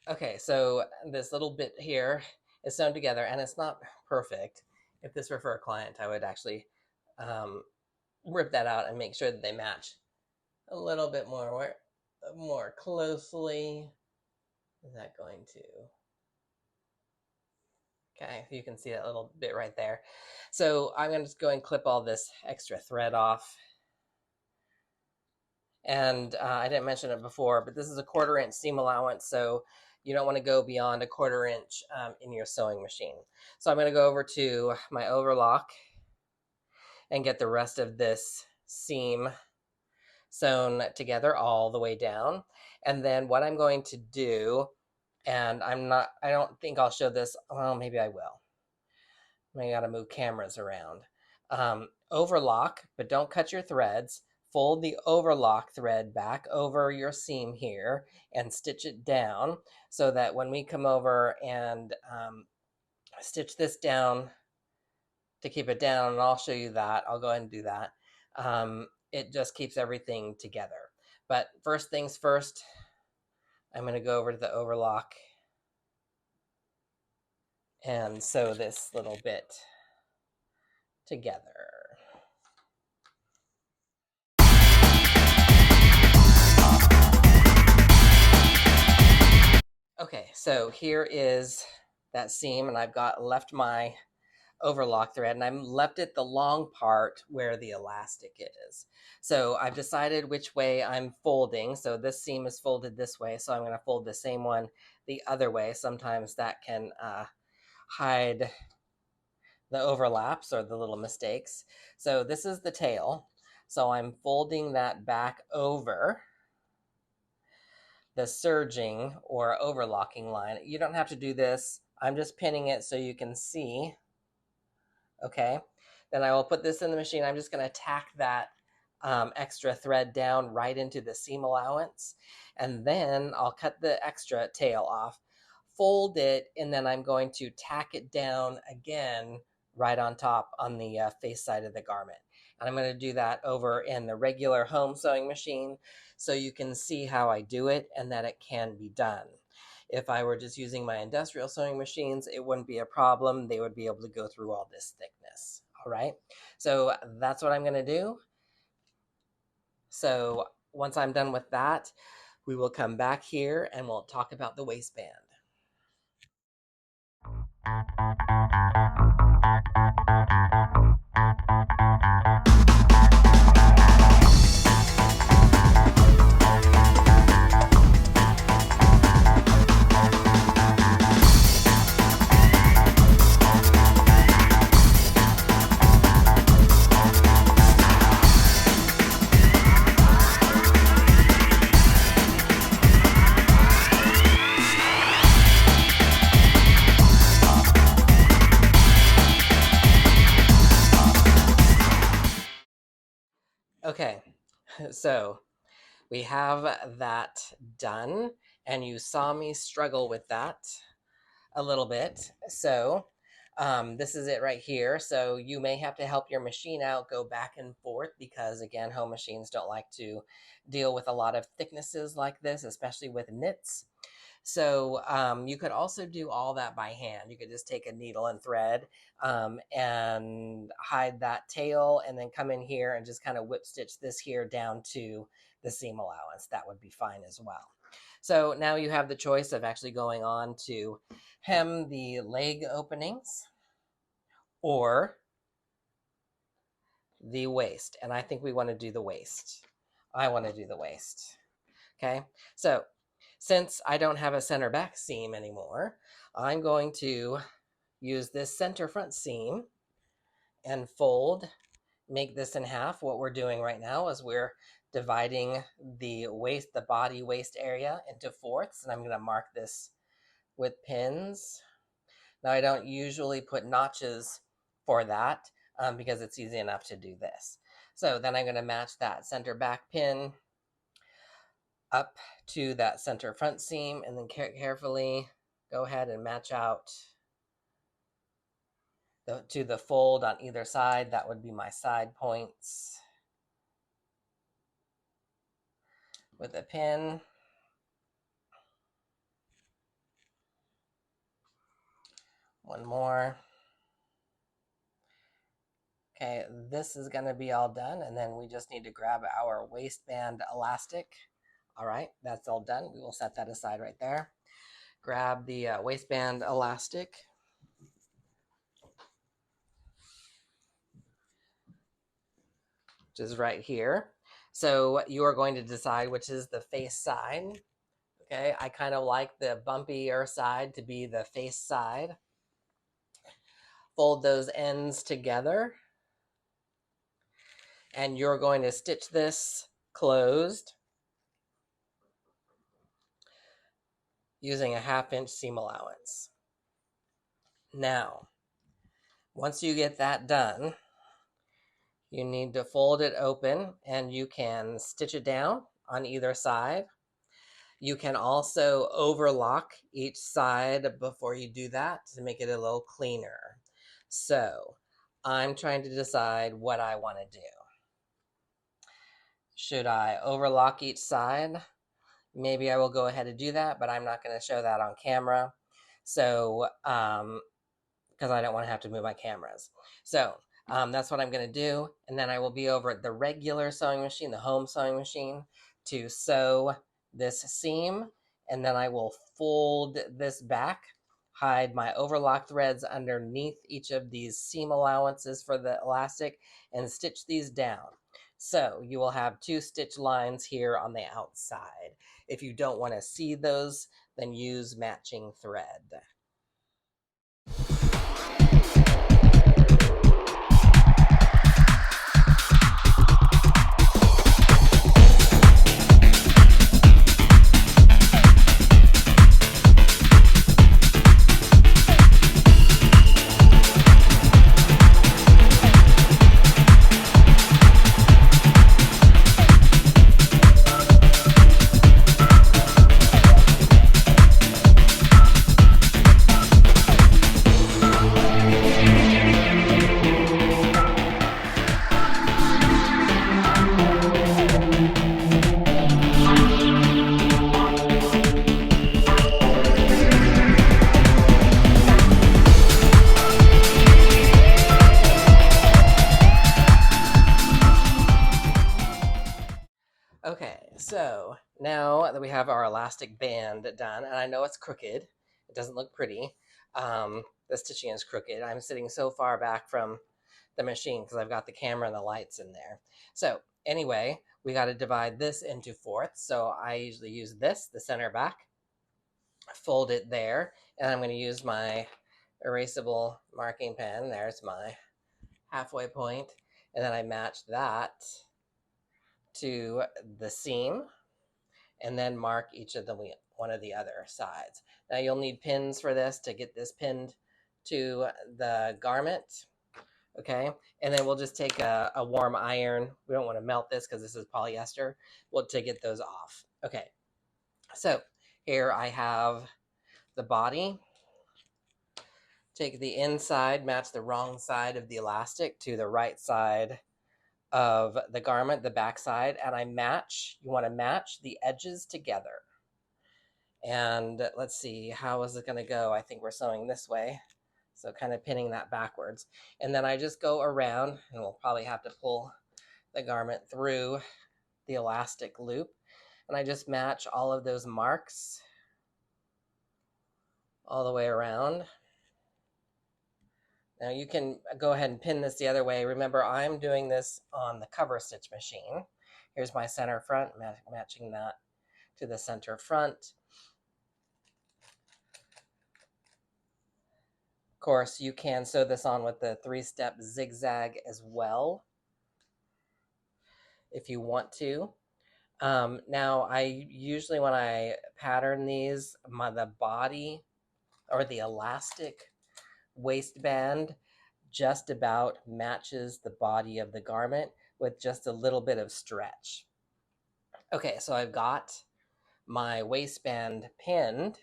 Okay, so this little bit here is sewn together, and it's not perfect. If this were for a client, I would actually rip that out and make sure that they match a little bit more closely. Is that going to? Okay, you can see that little bit right there. So I'm going to just go and clip all this extra thread off. And I didn't mention it before, but this is a 1/4 inch seam allowance, so you don't want to go beyond a 1/4 inch in your sewing machine. So I'm going to go over to my overlock, and get the rest of this seam sewn together all the way down. And then what I'm going to do, and I don't think I'll show this, well, maybe I will. I gotta move cameras around. Overlock, but don't cut your threads. Fold the overlock thread back over your seam here and stitch it down so that when we come over and stitch this down to keep it down, and I'll show you that. I'll go ahead and do that. It just keeps everything together. But first things first, I'm going to go over to the overlock and sew this little bit together. Okay, so here is that seam, and I've got left my overlock thread, and I'm left it the long part where the elastic is. So I've decided which way I'm folding. So this seam is folded this way, so I'm going to fold the same one the other way. Sometimes that can hide the overlaps or the little mistakes. So this is the tail. So I'm folding that back over the serging or overlocking line. You don't have to do this. I'm just pinning it so you can see. Okay, then I will put this in the machine. I'm just going to tack that extra thread down right into the seam allowance, and then I'll cut the extra tail off, fold it, and then I'm going to tack it down again right on top on the face side of the garment. And I'm going to do that over in the regular home sewing machine so you can see how I do it and that it can be done. If I were just using my industrial sewing machines, it wouldn't be a problem. They would be able to go through all this thickness. All right, so that's what I'm going to do. So once I'm done with that, we will come back here and we'll talk about the waistband. Okay, so we have that done, and you saw me struggle with that a little bit. So this is it right here. So you may have to help your machine out, go back and forth, because again, home machines don't like to deal with a lot of thicknesses like this, especially with knits. So you could also do all that by hand. You could just take a needle and thread and hide that tail, and then come in here and just kind of whip stitch this here down to the seam allowance. That would be fine as well. So now you have the choice of actually going on to hem the leg openings or the waist. And I think we want to do the waist. I want to do the waist. Okay, so since I don't have a center back seam anymore, I'm going to use this center front seam and fold, make this in half. What we're doing right now is we're dividing the waist, the body waist area into fourths, and I'm going to mark this with pins. Now I don't usually put notches for that because it's easy enough to do this. So then I'm going to match that center back pin up to that center front seam, and then carefully go ahead and match out to the fold on either side. That would be my side points with a pin. One more. Okay, this is going to be all done, and then we just need to grab our waistband elastic. All right, that's all done. We will set that aside right there. Grab the waistband elastic. Which is right here. So you are going to decide which is the face side. Okay, I kind of like the bumpier side to be the face side. Fold those ends together. And you're going to stitch this closed using a 1/2 inch seam allowance. Now, once you get that done, you need to fold it open and you can stitch it down on either side. You can also overlock each side before you do that to make it a little cleaner. So I'm trying to decide what I want to do. Should I overlock each side? Maybe I will go ahead and do that, but I'm not going to show that on camera. So, because I don't want to have to move my cameras. So that's what I'm going to do. And then I will be over at the regular sewing machine, the home sewing machine, to sew this seam. And then I will fold this back, hide my overlock threads underneath each of these seam allowances for the elastic, and stitch these down. So you will have 2 stitch lines here on the outside. If you don't want to see those, then use matching thread. Okay, so now that we have our elastic band done, and I know it's crooked, it doesn't look pretty. The stitching is crooked. I'm sitting so far back from the machine because I've got the camera and the lights in there. So anyway, we got to divide this into fourths. So I usually use this, the center back, fold it there, and I'm going to use my erasable marking pen. There's my halfway point, and then I match that to the seam, and then mark each of one of the other sides. Now you'll need pins for this to get this pinned to the garment. Okay, and then we'll just take a warm iron. We don't want to melt this because this is polyester. We'll to get those off. Okay, so here I have the body. Take the inside, match the wrong side of the elastic to the right side of the garment, the back side, and you want to match the edges together. And let's see, how is it going to go? I think we're sewing this way. So kind of pinning that backwards. And then I just go around, and we'll probably have to pull the garment through the elastic loop. And I just match all of those marks all the way around. Now you can go ahead and pin this the other way. Remember, I'm doing this on the cover stitch machine. Here's my center front, matching that to the center front. Of course, you can sew this on with the 3-step zigzag as well, if you want to. Now, I usually, when I pattern these, the body or the elastic waistband just about matches the body of the garment with just a little bit of stretch. Okay, so I've got my waistband pinned,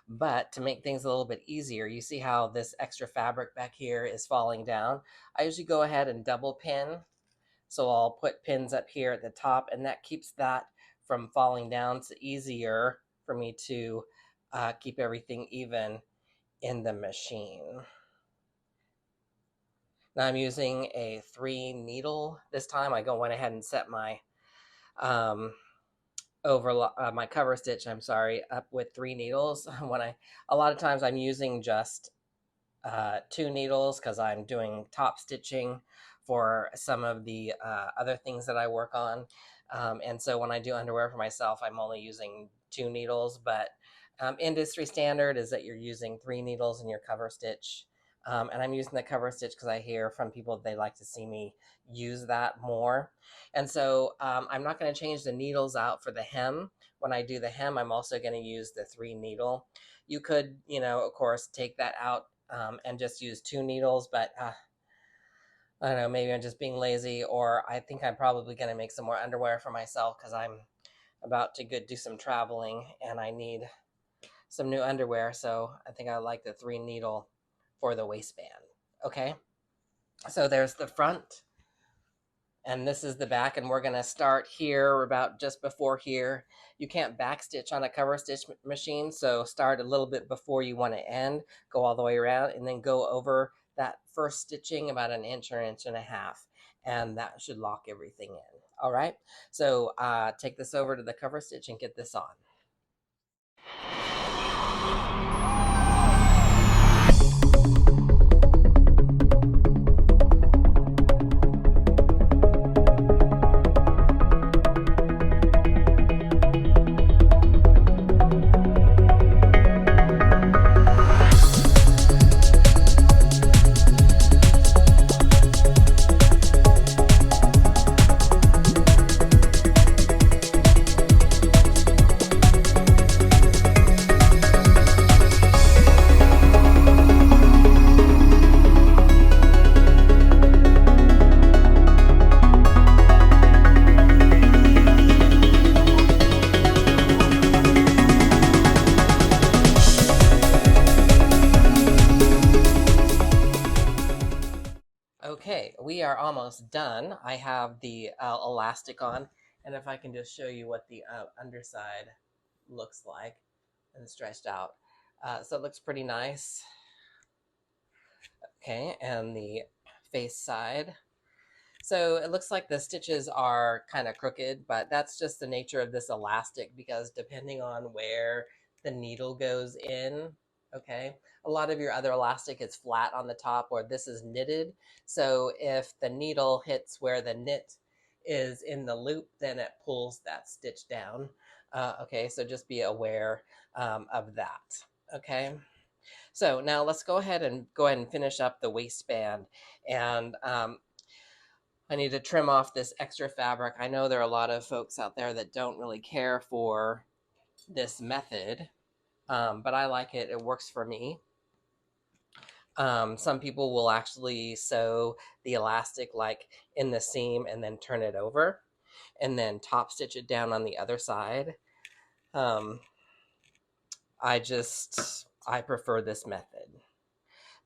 but to make things a little bit easier, you see how this extra fabric back here is falling down? I usually go ahead and double pin. So I'll put pins up here at the top, and that keeps that from falling down. It's easier for me to keep everything even in the machine. Now I'm using a 3 needle this time. I went ahead and set my my cover stitch, up with 3 needles. A lot of times I'm using just 2 needles because I'm doing top stitching for some of the other things that I work on. And so when I do underwear for myself, I'm only using 2 needles, but industry standard is that you're using 3 needles in your cover stitch And I'm using the cover stitch because I hear from people they like to see me use that more. And so I'm not going to change the needles out for the hem. When I do the hem, I'm also going to use the 3 needle. You could, you know, of course, take that out and just use 2 needles, but I don't know, maybe I'm just being lazy, or I think I'm probably going to make some more underwear for myself because I'm about to go do some traveling and I need some new underwear. So I think I like the 3 needle for the waistband. Okay, so there's the front and this is the back, and we're going to start here about just before here. You can't back stitch on a cover stitch machine, so start a little bit before you want to end, go all the way around, and then go over that first stitching about an inch or inch and a half, and that should lock everything in. All right, so take this over to the cover stitch and get this on. Okay, we are almost done. I have the elastic on, and if I can just show you what the underside looks like and stretched out. So it looks pretty nice. Okay, and the face side. So it looks like the stitches are kind of crooked, but that's just the nature of this elastic because depending on where the needle goes in, okay, a lot of your other elastic is flat on the top, or this is knitted. So if the needle hits where the knit is in the loop, then it pulls that stitch down. Okay, so just be aware of that. Okay. So now let's go ahead and finish up the waistband. And I need to trim off this extra fabric. I know there are a lot of folks out there that don't really care for this method, but I like it. It works for me. Some people will actually sew the elastic like in the seam and then turn it over and then top stitch it down on the other side. I prefer this method.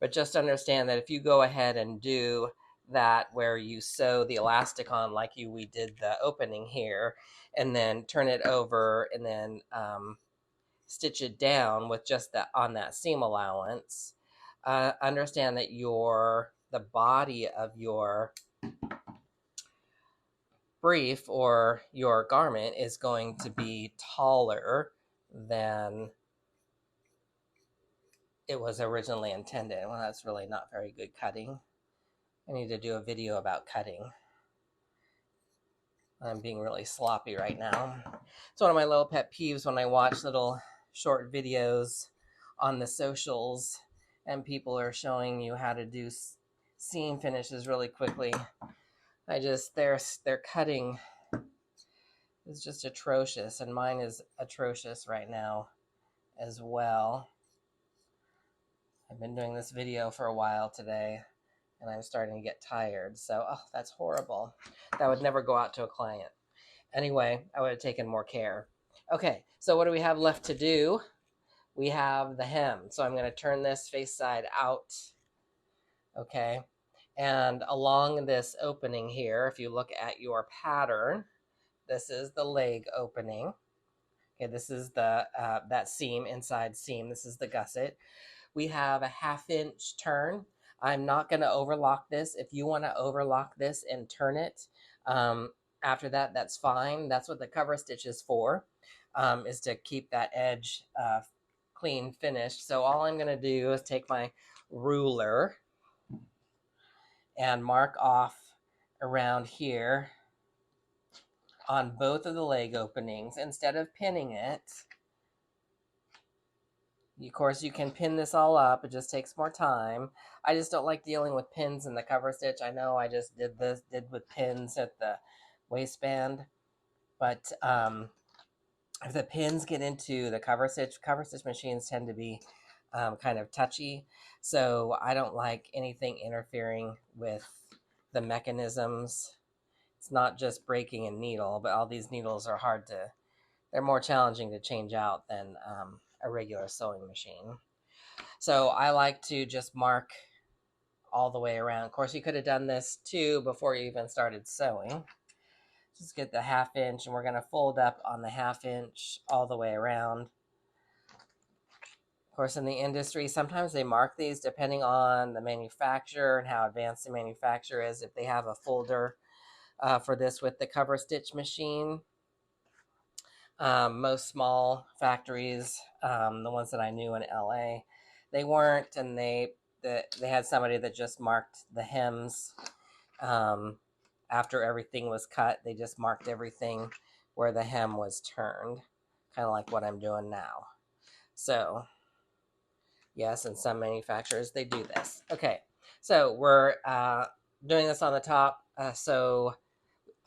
But just understand that if you go ahead and do that where you sew the elastic on like we did the opening here, and then turn it over and then stitch it down with just that on that seam allowance, understand that the body of your brief or your garment is going to be taller than it was originally intended. Well, that's really not very good cutting. I need to do a video about cutting. I'm being really sloppy right now. It's one of my little pet peeves when I watch little short videos on the socials and people are showing you how to do seam finishes really quickly. Their cutting is just atrocious, and mine is atrocious right now as well. I've been doing this video for a while today and I'm starting to get tired. So, oh, that's horrible. That would never go out to a client. Anyway, I would have taken more care. Okay, so what do we have left to do? We have the hem. So I'm going to turn this face side out. Okay, and along this opening here, if you look at your pattern, this is the leg opening. Okay, this is the that seam, inside seam. This is the gusset. We have a 1/2 inch turn. I'm not going to overlock this. If you want to overlock this and turn it after that, that's fine. That's what the cover stitch is for, is to keep that edge clean finished. So all I'm going to do is take my ruler and mark off around here on both of the leg openings. Instead of pinning it, Of course, you can pin this all up. It just takes more time. I just don't like dealing with pins in the cover stitch. I know I just did with pins at the waistband, but if the pins get into the cover stitch machines tend to be kind of touchy. So I don't like anything interfering with the mechanisms. It's not just breaking a needle, but all these needles are they're more challenging to change out than a regular sewing machine. So I like to just mark all the way around. Of course, you could have done this too before you even started sewing. Just get the 1/2 inch, and we're going to fold up on the 1/2 inch all the way around. Of course, in the industry, sometimes they mark these depending on the manufacturer and how advanced the manufacturer is. If they have a folder for this with the cover stitch machine, most small factories, the ones that I knew in LA, they weren't, and they had somebody that just marked the hems after everything was cut. They just marked everything where the hem was turned, kind of like what I'm doing now. So yes, and some manufacturers they do this. Okay, so we're doing this on the top. So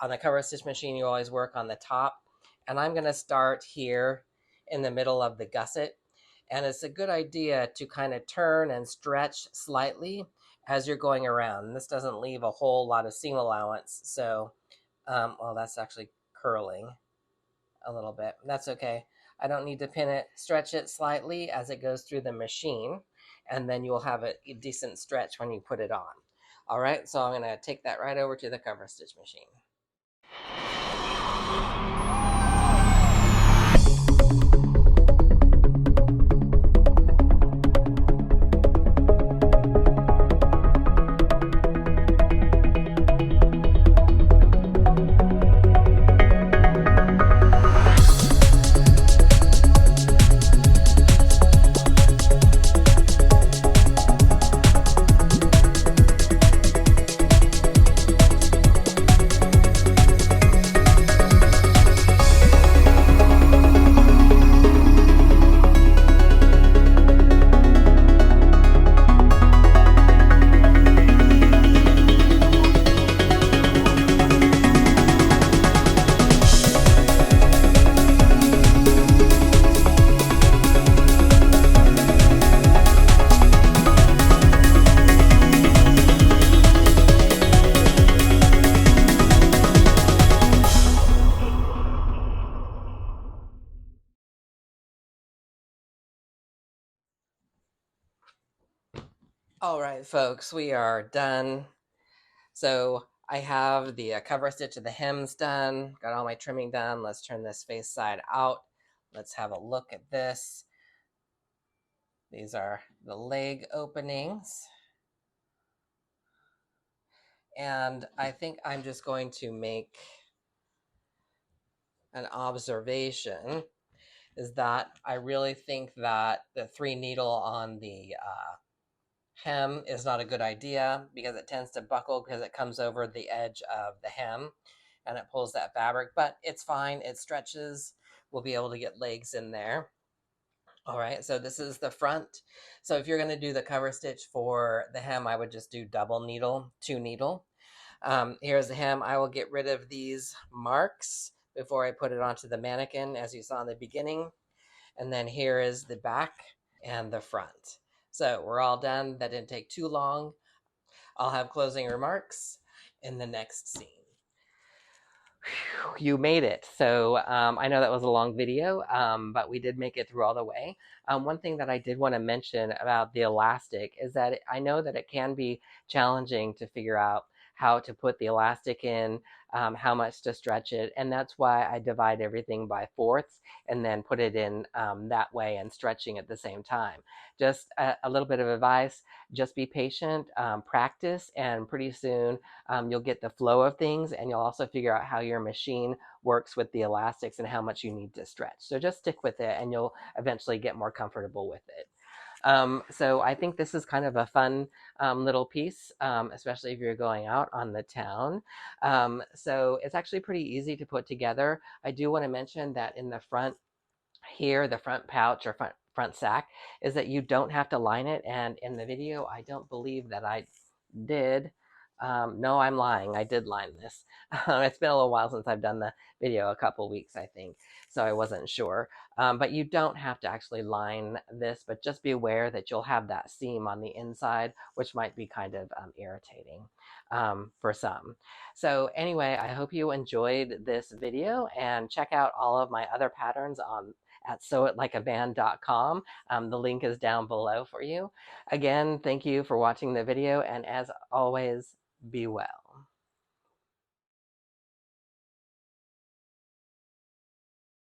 on the cover stitch machine, you always work on the top. And I'm going to start here in the middle of the gusset. And it's a good idea to kind of turn and stretch slightly as you're going around. And this doesn't leave a whole lot of seam allowance. So, well, that's actually curling a little bit. That's okay. I don't need to pin it. Stretch it slightly as it goes through the machine. And then you'll have a decent stretch when you put it on. All right, so I'm going to take that right over to the cover stitch machine. All right, folks, we are done. So I have the cover stitch of the hems done, got all my trimming done. Let's turn this face side out. Let's have a look at this. These are the leg openings. And I think I'm just going to make an observation, is that I really think that the 3 needle on the hem is not a good idea because it tends to buckle because it comes over the edge of the hem and it pulls that fabric, but it's fine. It stretches. We'll be able to get legs in there. All right, so this is the front. So if you're going to do the cover stitch for the hem, I would just do double needle, 2 needle. Here's the hem. I will get rid of these marks before I put it onto the mannequin, as you saw in the beginning. And then here is the back and the front. So we're all done. That didn't take too long. I'll have closing remarks in the next scene. You made it. So I know that was a long video, but we did make it through all the way. One thing that I did want to mention about the elastic is that I know that it can be challenging to figure out how to put the elastic in, how much to stretch it, and that's why I divide everything by fourths and then put it in that way and stretching at the same time. Just a little bit of advice, just be patient, practice, and pretty soon you'll get the flow of things, and you'll also figure out how your machine works with the elastics and how much you need to stretch. So just stick with it and you'll eventually get more comfortable with it. So I think this is kind of a fun little piece, especially if you're going out on the town. So it's actually pretty easy to put together. I do want to mention that in the front here, the front pouch or front front sack is that you don't have to line it. And in the video, I don't believe that I did. No, I'm lying. I did line this. It's been a little while since I've done the video, a couple weeks, I think, so I wasn't sure. But you don't have to actually line this, but just be aware that you'll have that seam on the inside, which might be kind of irritating for some. So anyway, I hope you enjoyed this video, and check out all of my other patterns on at sewitlikeaband.com. The link is down below for you. Again, thank you for watching the video, and as always, be well.